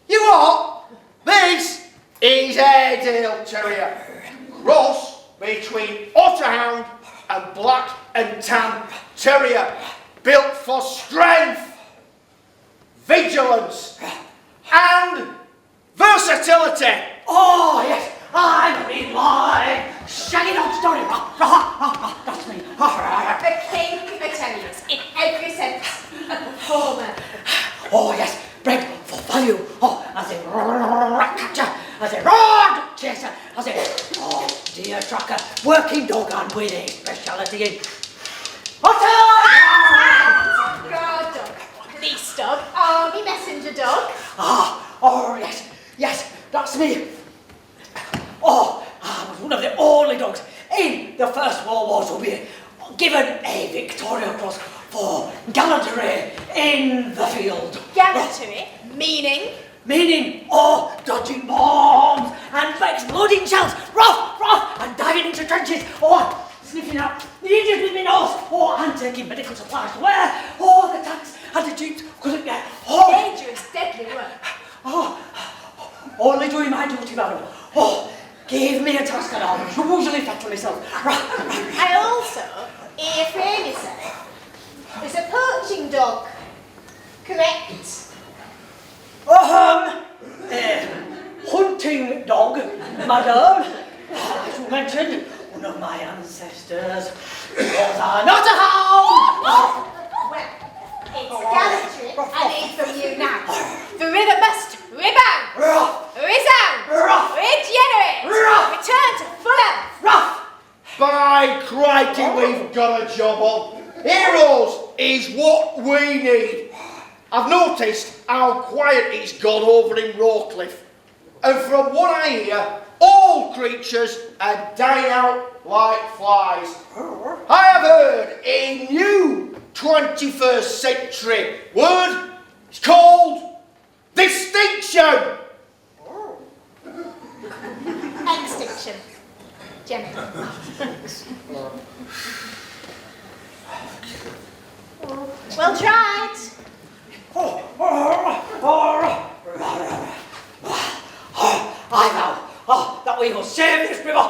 you what? This is Airedale Terrier. Cross between Otterhound and Black and Tan Terrier. Built for strength, vigilance, and versatility. Oh, yes, I'm in my shaggy dog story. That's me. The king of terriers in every sense. A performer. Oh, yes, bred for value. Oh, as a rat catcher, as a rod chaser, as a deer tracker, working dog, and with a speciality in Otter! God, dog. Please stop. Oh, me messenger dog. Oh, yes, that's me. Oh, I was one of the only dogs in the First World War to be given a Victoria Cross for gallantry in the field. Gallantry, meaning? Meaning, dodging bombs and exploding shells, rough, and diving into trenches, sniffing out the Indians with my nose, and taking medical supplies to where, the tanks and the jeeps couldn't get. Dangerous, deadly work. Only doing my duty, madam. Give me a task and I'll usually fettle myself. I also hear Frame say there's a poaching dog, correct? Hunting dog, madam. As you mentioned, one of my ancestors was not a hound. Well, it's gallantry I need from you now. The river must rebound, resound, regenerate, return to full health. By crikey, we've got a job on. Heroes is what we need. I've noticed how quiet it's gone over in Rawcliffe. And from what I hear, all creatures are dying out like flies. I have heard a new 21st century word. It's called distinction. Extinction. Jenny. Well tried. I vow that we will save this river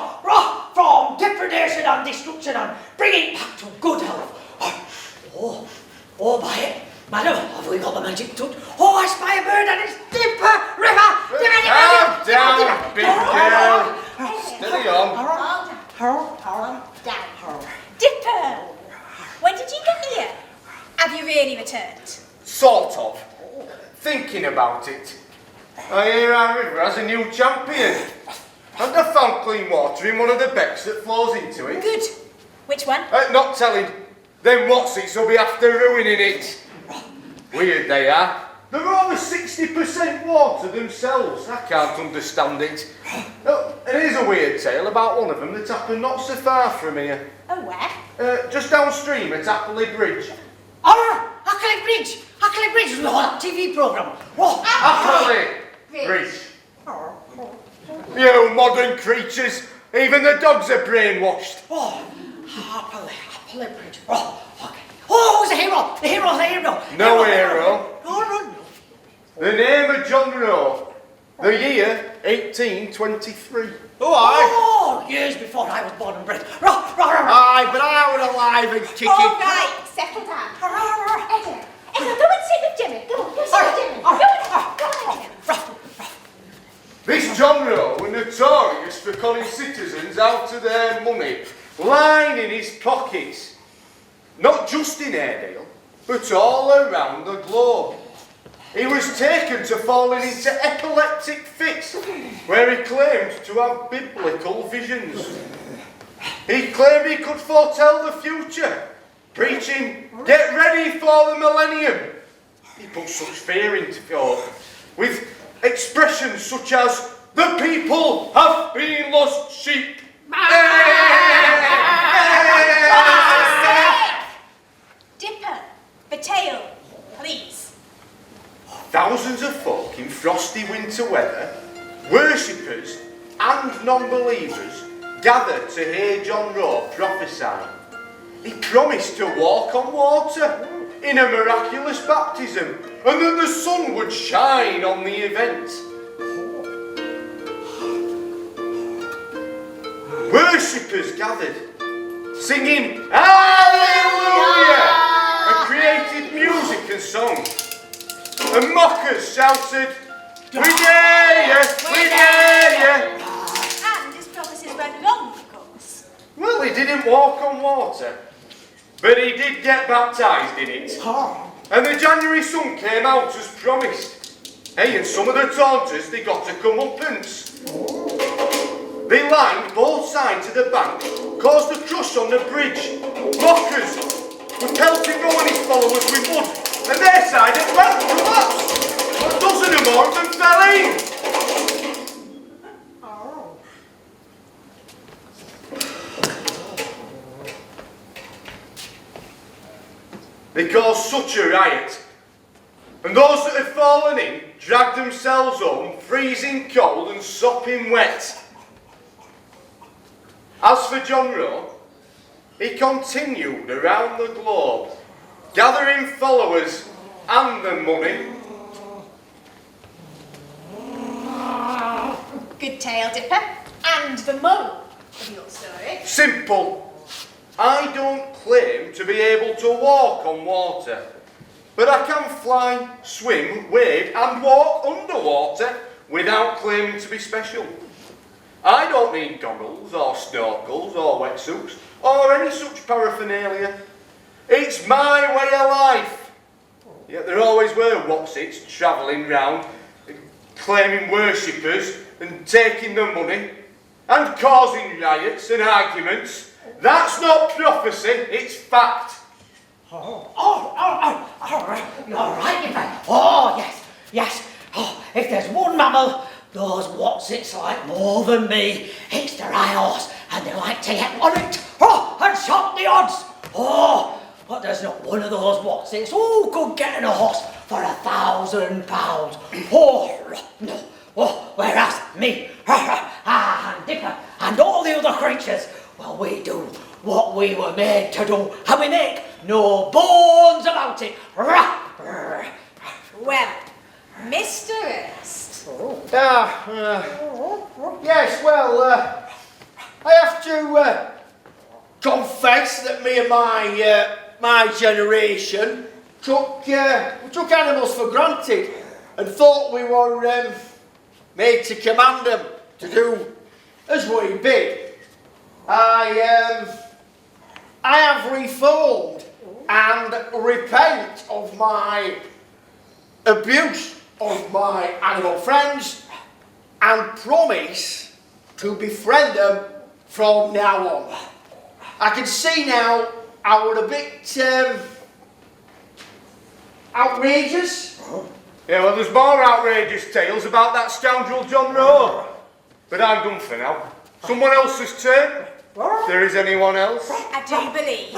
from depredation and destruction and bring it back to good health. By it, madam, have we got the magic touch? I spy a bird and it's Dipper River! Calm down, big girl. Steady on. Down. Dipper! When did you get here? Have you really returned? Sort of. Thinking about it. I hear our river has a new champion. And I found clean water in one of the becks that flows into it. Good. Which one? Not telling. Then what's-its will be after ruining it. Weird they are. They're over 60% water themselves. I can't understand it. Oh, it is a weird tale about one of them that happened not so far from here. Oh, where? Just downstream at Appley Bridge. Ackley Bridge! Ackley Bridge, that TV programme. Appley Bridge. You modern creatures, even the dogs are brainwashed. Ackley Bridge. Okay. Who's the hero? The hero. No hero. No. The name of John Rowe. The year 1823. Years before I was born and bred. Aye, but I was alive and kicking. All right, settle down. Edda, go and sit with Jimmy. Go sit with Jimmy. Go on. This John Rowe was notorious for calling citizens out of their money, lying in his pockets. Not just in Airedale, but all around the globe. He was taken to falling into epileptic fits, where he claimed to have biblical visions. He claimed he could foretell the future, preaching, "Get ready for the millennium." He put such fear into folk, with expressions such as, "The people have been lost sheep." Dipper, the tail, please. Thousands of folk in frosty winter weather, worshippers and non-believers, gathered to hear John Rowe prophesy. He promised to walk on water in a miraculous baptism, and that the sun would shine on the event. Worshippers gathered, singing Hallelujah, and created music and song. And mockers shouted, "We dare you, we dare you." And his prophecies went wrong, of course. Well, he didn't walk on water, but he did get baptised in it. And the January sun came out as promised. Hey, and some of the taunters, they got a comeuppance. They lined both sides of the bank, caused a crush on the bridge. Mockers were pelting Rowe and his followers with mud, and their side at well collapsed. Swing! They caused such a riot, and those that had fallen in dragged themselves home freezing cold and sopping wet. As for John Rowe, he continued around the globe, gathering followers and the money. Good tale, Dipper. And the moral of your story. Simple. I don't claim to be able to walk on water, but I can fly, swim, wade and walk underwater without claiming to be special. I don't need goggles or snorkels or wetsuits or any such paraphernalia. It's my way of life. Yet there always were whatsits travelling round, claiming worshippers and taking the money and causing riots and arguments. That's not prophecy, it's fact. You're right, Dipper. Oh, yes. Oh, if there's one mammal, those whatsits like more than me, it's the right horse, and they like to get on it. Oh, and shot the odds. Oh, but there's not one of those whatsits who could get in a horse for £1,000. Oh, no. Oh, whereas me, and Dipper, and all the other creatures, well, we do what we were made to do, and we make no bones about it. Well, Mr. Ernst. Yes, well, I have to confess that me and my generation took animals for granted and thought we were made to command them to do as we bid. I have reformed and repent of my abuse of my animal friends and promise to befriend them from now on. I can see now I was a bit outrageous. Yeah, well, there's more outrageous tales about that scoundrel John Rowe. But I'm done for now. Someone else's turn. If there is anyone else. I do believe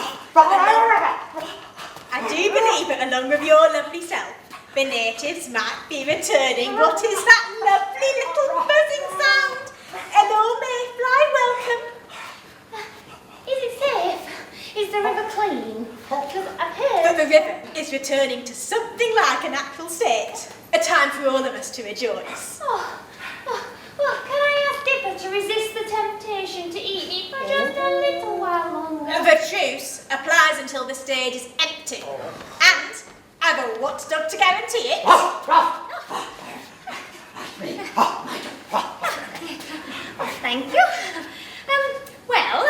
that along with your lovely self, the natives might be returning. What is that lovely little buzzing sound? Hello, Mayfly, welcome. Is it safe? Is the river clean? Because I've heard... But the river is returning to something like a natural state. A time for all of us to rejoice. Well, can I ask Dipper to resist the temptation to eat me for just a little while longer? The truce applies until the stage is empty. And I've a watchdog to guarantee it. Thank you. Well,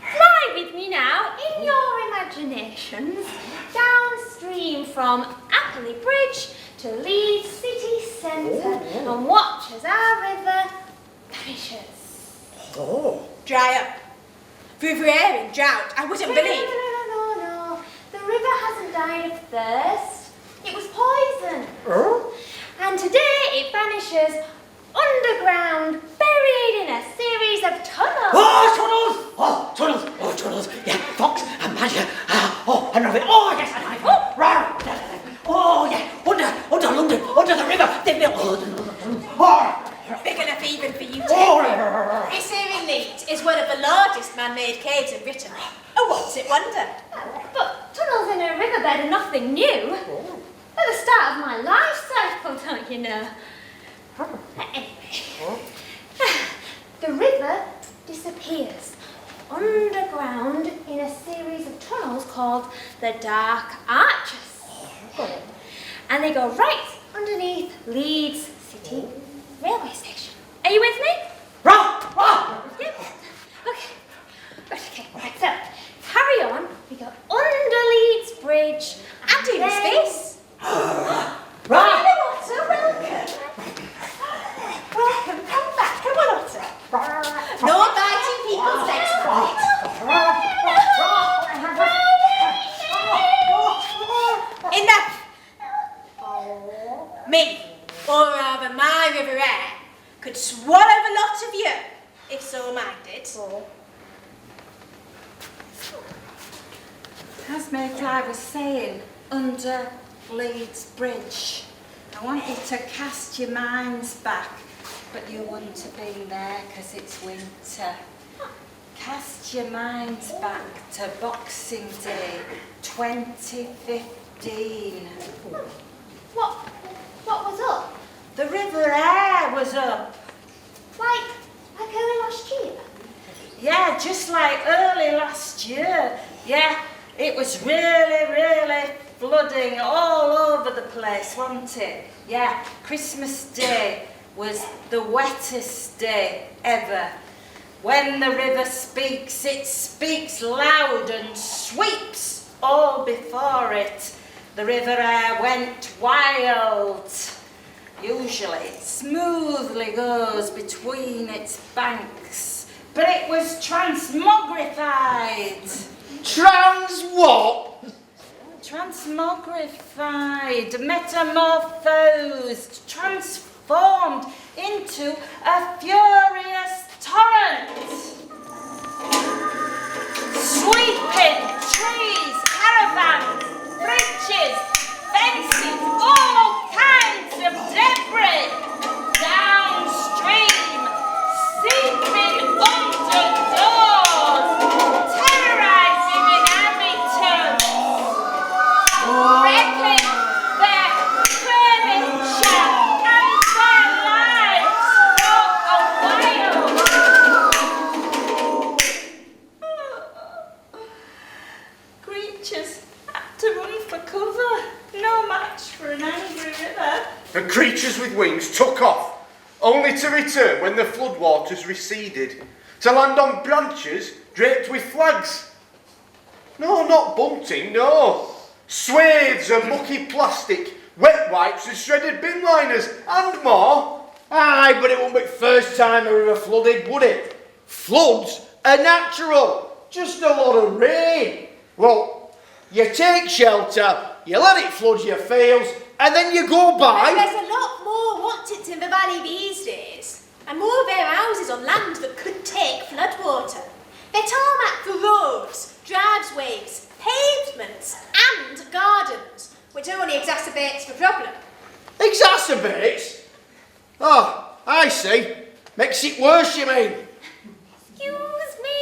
fly with me now in your imaginations downstream from Appley Bridge to Leeds city centre and watch as our river vanishes. Dry up. River Aire in drought, I wouldn't believe. No. The river hasn't died of thirst. It was poison. And today it vanishes underground, buried in a series of tunnels. Tunnels. Yeah, fox and badger. And rabbit. Oh, yes, and I. Oh, yeah, under London, under the river. Big enough even for you two. This here in Leeds is one of the largest man-made caves in Britain. Oh, what's it wonder? But tunnels in a riverbed are nothing new. They're the start of my life cycle, don't you know? Anyway, the river disappears underground in a series of tunnels called the Dark Arches. And they go right underneath Leeds City Railway Station. Are you with me? Yeah. Okay, so carry on. We go under Leeds Bridge and do the space. Otter, welcome. Come back. Come on, Otter. No biting people's legs, right? Enough. Me. or rather my River Aire, could swallow the lot of you, if so minded. As Mayfly was saying, under Leeds Bridge, I want you to cast your minds back, but you wouldn't have been there because it's winter. Cast your minds back to Boxing Day 2015. What was up? The River Aire was up. Like early last year? Yeah, just like early last year. Yeah, it was really flooding all over the place, wasn't it? Yeah, Christmas Day was the wettest day ever. When the river speaks, it speaks loud and sweeps all before it. The River Aire went wild. Usually it smoothly goes between its banks, but it was transmogrified. Trans what? Transmogrified, metamorphosed, transformed into a furious torrent. Sweeping trees, caravans, bridges, fences, all kinds of debris downstream, seeping under doors, terrorizing inhabitants, wrecking their furniture and their lives for a while. Creatures had to run for cover. No match for an angry river. And creatures with wings took off, only to return when the floodwaters receded, to land on branches draped with flags. No, not bunting, no. Swathes of mucky plastic, wet wipes and shredded bin liners, and more. Aye, but it won't be the first time a river flooded, would it? Floods are natural, just a lot of rain. Well, you take shelter, you let it flood your fields, and then you go And by. there's a lot more wanted in the valley these days, and more bare houses on land that could take floodwater. They tarmac the roads, driveways, pavements, and gardens, which only exacerbates the problem. Exacerbates? Oh, I see. Makes it worse, you mean? Excuse me.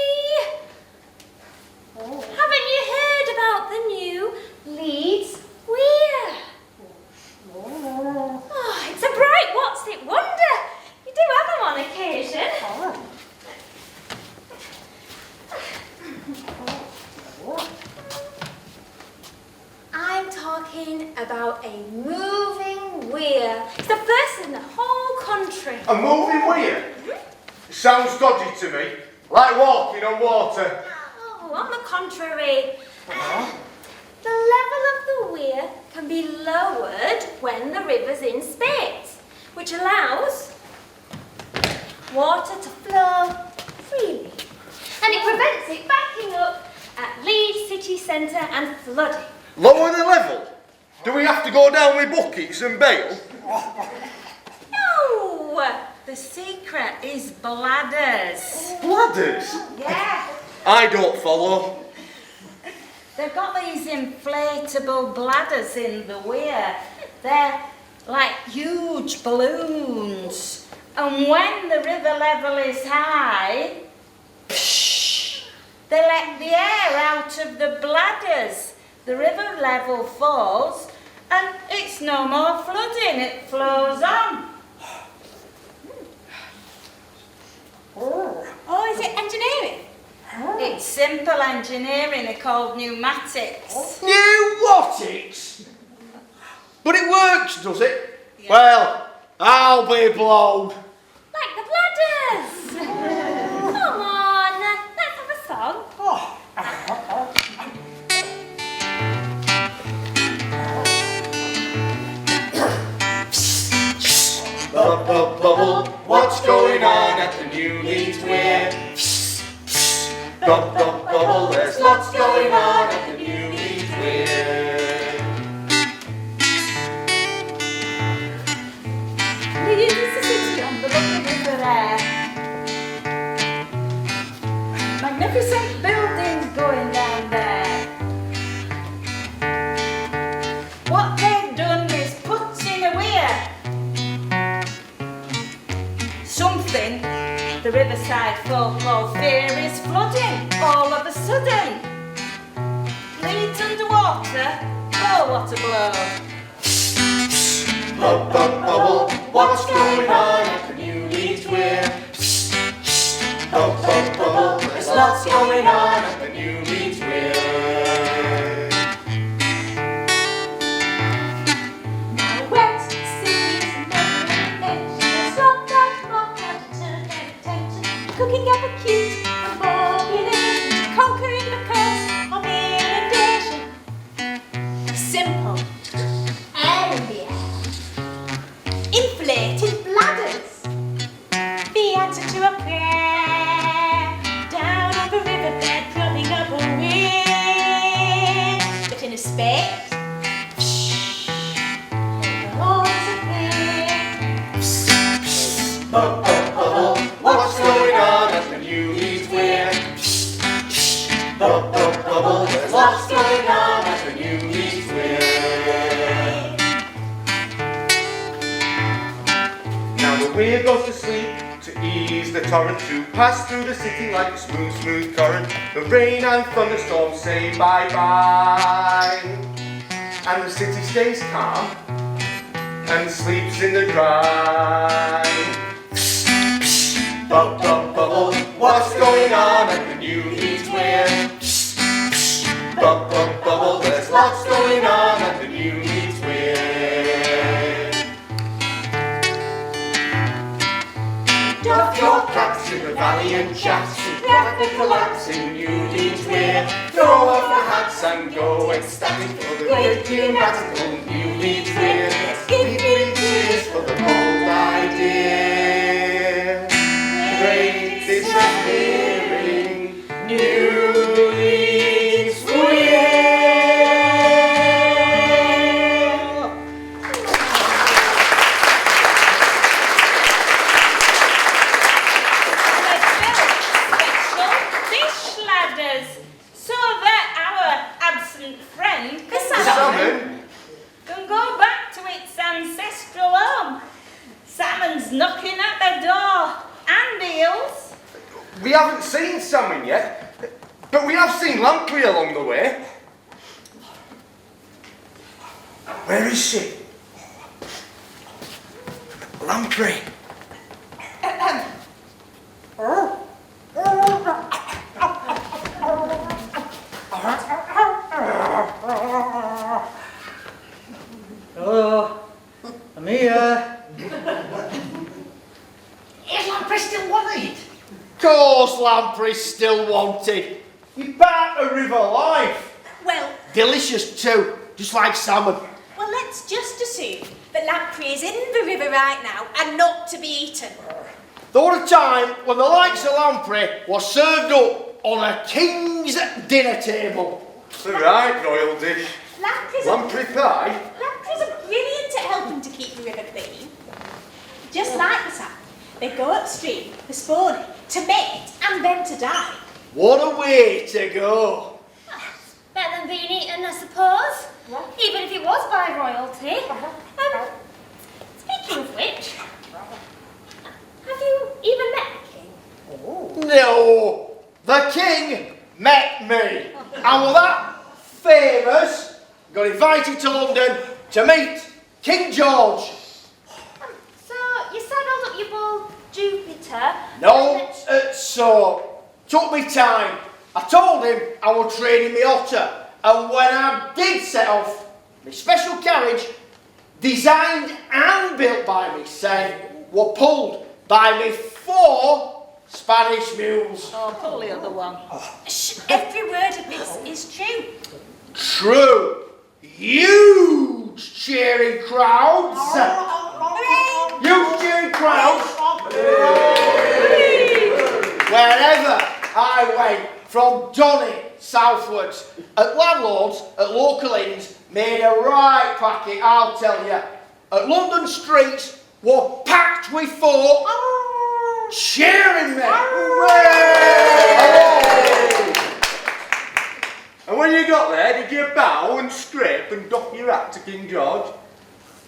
Haven't you heard about the new Leeds Weir? Oh, it's a bright what's it wonder. You do have them on occasion. I'm talking about a moving weir. It's the first in the whole country. A moving weir? Sounds dodgy to me, like walking on water. Oh, on the contrary, the level of the weir can be lowered when the river's in space, which allows water to flow freely. And it prevents it backing up at Leeds city centre and flooding. Lower the level? Do we have to go down with buckets and bail? No! The secret is bladders. Bladders? Yeah. I don't follow. They've got these inflatable bladders in the weir. They're like huge balloons. And when the river level is high, they let the air out of the bladders. The river level falls and it's no more flooding, it flows on. Oh, is it engineering? It's simple engineering, they're called pneumatics. Pneumatics? But it works, does it? Yeah. Well, I'll be blowed. Like the bladders! Come on, let's have a song. Bubble, what's going on at the new Leeds Weir? Bubble, there's lots going on at the new Leeds Weir. something. The riverside folklore fear is flooding all of a sudden. Leads underwater, oh what a blow. Bubble, what's going on at the new Leeds Weir? Bubble, there's lots going on at the new Leeds Weir. Now wet seas never end. There's locked up, mocked out to turn their attention. Cooking up a cute and population to conquering the curse of inundation. Simple. Air in the air. Inflated bladders. The answer to a prayer down on the riverbed, propping up a wind. But in a space. The horns appear. Bubble, what's going on at the new Leeds Weir? Bubble, there's lots going on at the new Leeds Weir. Now the weir goes to sleep to ease the torrent, to pass through the city like a smooth, smooth current. The rain and thunderstorms say bye-bye, and the city stays calm and sleeps in the dry. Bubble, what's going on at the new Leeds Weir? Bubble, there's lots going on at the new Leeds Weir. Doff your caps in the valley and chats, rapid collapse in New Leeds Weir. Throw off your hats and go ecstatic for the great pneumatical New Leeds Weir. Weeping tears for the bold idea. Great is appearing, New Leeds Weir. Special fish ladders, so that our absent friend Salmon? can go back to its ancestral home. Salmon's knocking at the door, and eels. We haven't seen salmon yet, but we have seen lamprey along the way. Where is she? Lamprey. Hello, I'm here. Is lamprey still wanted? Course lamprey's still wanted. You part of river life. Well, Delicious too, just like salmon. well, let's just assume that lamprey is in the river right now and not to be eaten. There was a time when the likes of lamprey was served up on a king's dinner table. The right royal dish. Lampreys Lamprey pie. are brilliant at helping to keep the river clean. Just like the salmon, they go upstream for spawning, to mate, and then to die. What a way to go. Better than being eaten, I suppose. Even if it was by royalty. Speaking of which, have you even met the king? No, the king met me. And with that famous, got invited to London to meet King George. So, you saddled up your bull, Jupiter. Not so. Took me time. I told him I was training my otter, and when I did set off, my special carriage, designed and built by me, said, were pulled by me 4 Spanish mules. Oh, pull the other one. Shh, every word of this is true. True. Huge cheering crowds. Huge cheering crowds. Wherever I went, from Donny southwards, at landlords, at local inns, made a right packet, I'll tell you. At London streets were packed with folk cheering me. Hooray! And when you got there, did you bow and scrape and doff your hat to King George?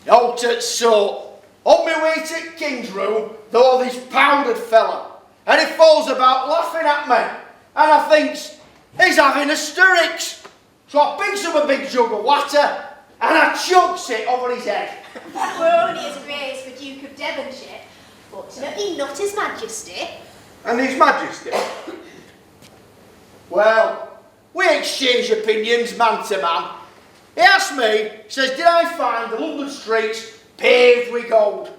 Not so. on my way to King's room, though this powdered fella, and he falls about laughing at me, and I thinks, he's having hysterics. So I picks up a big jug of water, and I chucks it over his head. We're only His Grace the Duke of Devonshire, fortunately not His Majesty. And His Majesty? Well, we exchange opinions man to man. He asked me, says, did I find the London streets paved with gold?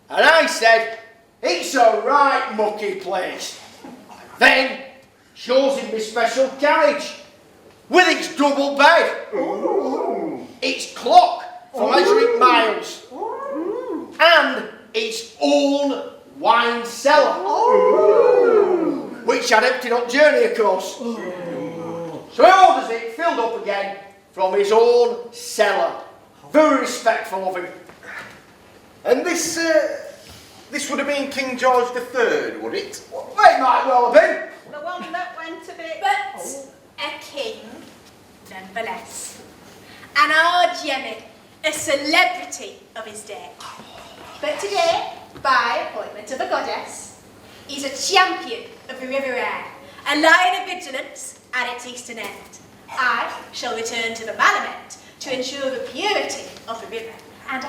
And I said, it's a right mucky place. Then, shows him my special carriage, with its double bed, its clock for measuring miles, and its own wine cellar, which I'd emptied on journey, of course. So he orders it filled up again from his own cellar. Very respectful of him. And this would have been King George III, would it? Well, it might well have been. The one that went a bit... But a king, nonetheless. And our Jemmy, a celebrity of his day. But today, by appointment of a goddess, he's a champion of the River Aire, a line of vigilance at its eastern end. I shall return to the Malament to ensure the purity of the river. And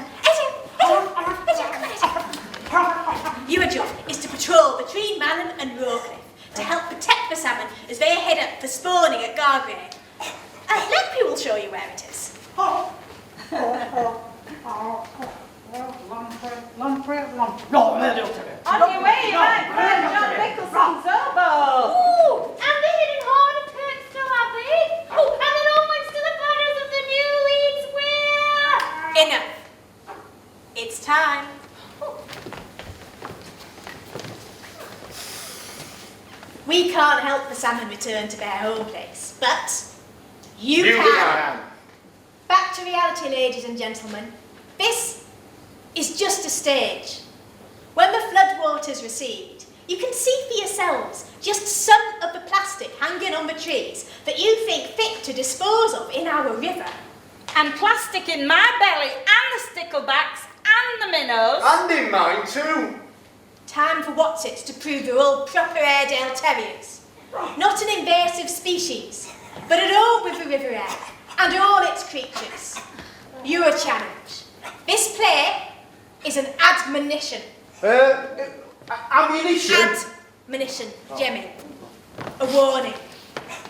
your job is to patrol between Malin and Rowcliffe to help protect the salmon as they head up for spawning at Gargrave. Lempi will show you where it is. On your way, John Nicholson's oboe. Ooh, and the hidden horn of Kirkstone Abbey. Oh, and then onwards to the banners of the New Leeds Weir. Enough. It's time. We can't help the salmon return to their home place, but you can. Back to reality, ladies and gentlemen. This is just a stage. When the floodwaters recede, you can see for yourselves just some of the plastic hanging on the trees that you think fit to dispose of in our river. And plastic in my belly, and the sticklebacks, and the minnows. And in mine too. Time for Whatsits to prove they're all proper Airedale Terriers. Not an invasive species, but at home with the River Aire and all its creatures. You're a challenge. This play is an admonition. Ammunition? Admonition, Jemmy. A warning.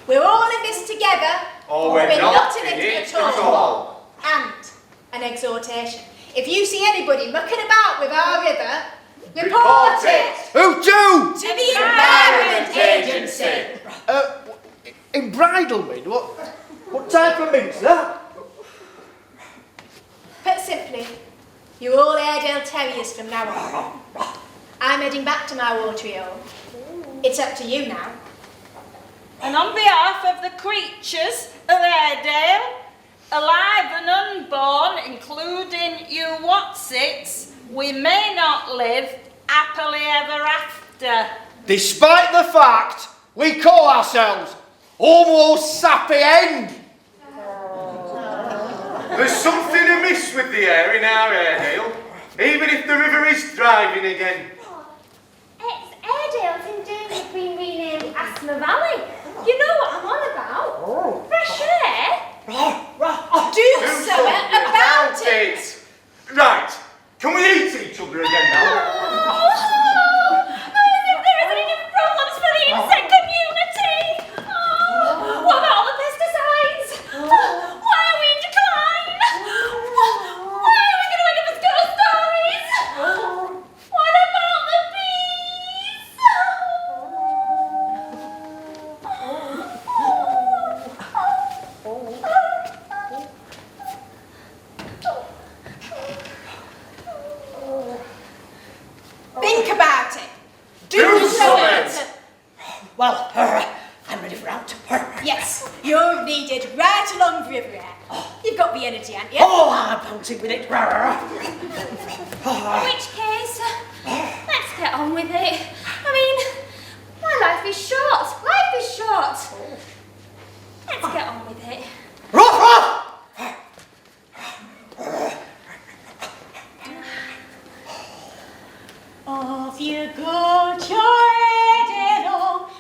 We're all in this together, Or or we're not in in it it at at all. And an exhortation. If you see anybody mucking about with our river, report it Who to? to the Environment Agency. Embridlement? What type of meat's that? Put simply, you're all Airedale Terriers from now on. I'm heading back to my watery home. It's up to you now. And on behalf of the creatures of Airedale, alive and unborn, including you Whatsits, we may not live happily ever after. Despite the fact we call ourselves Homo sapien. There's something amiss with the air in our Airedale, even if the river is thriving again. Ex-Airedale's in danger of being renamed Asthma Valley. You know what I'm on about. Fresh air. Do something about it. Right, can we eat each other again now? There isn't enough problems for the insect community. Oh, what about all the pesticides? Why are we in decline? Why are we going to end up as ghost stories? What about the bees? Think about it. Do something. Well, I'm ready for out. Yes, you're needed right along the River Aire. You've got the energy, haven't you? Oh, I'm bouncing with it. In which case, let's get on with it. I mean, my life is short. Life is short. Let's get on with it. Off you go, Jordan,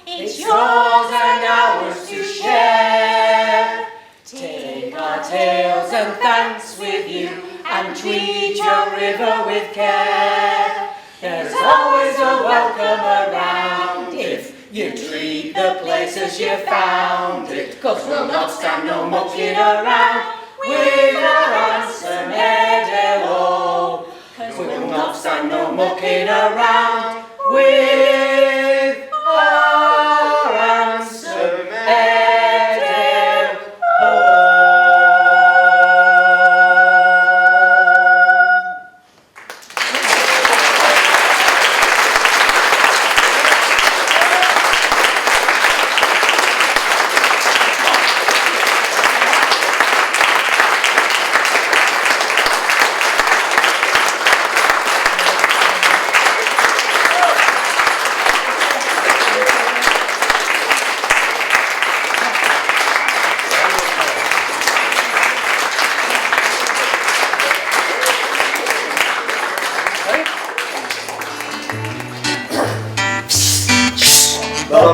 it's yours and ours to share. Take our tales and thanks with you, and treat your river with care. There's always a welcome around if you treat the place as you found it. 'Cause we'll not stand no mucking around with our handsome head hello. 'Cause we'll not stand no mucking around with our handsome head hello.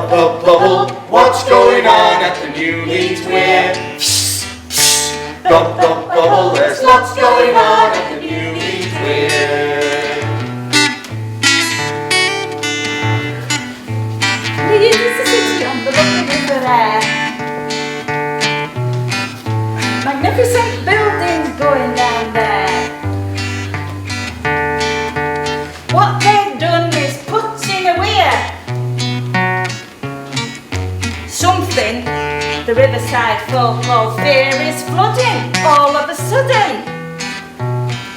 Bubble, what's going on at the new Leeds Weir? Bubble, there's lots going on at the new Leeds Weir. Leeds is a city on the lovely River Aire. Magnificent buildings going down there. What they've done is put in a weir. Something the riverside folk all fear is flooding all of a sudden.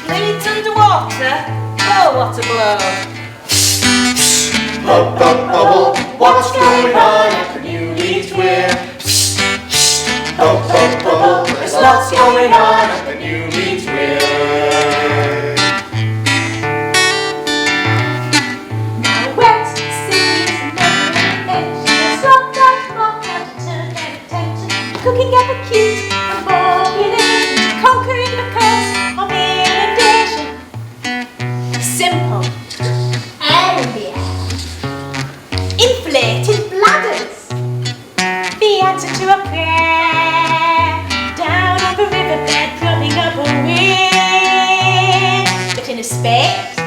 Leeds underwater, oh what a blow. Bubble, what's going on at the new Leeds Weir? Bubble, there's lots going on at the new Leeds Weir. Now wet seas never end. Stop that mock and turn their attention. Cooking up a cute and population. Conquering the coast of inundation. Simple. Area. Inflated bladders. The answer to a prayer. Down on the riverbed, drumming up a wind. But in a space.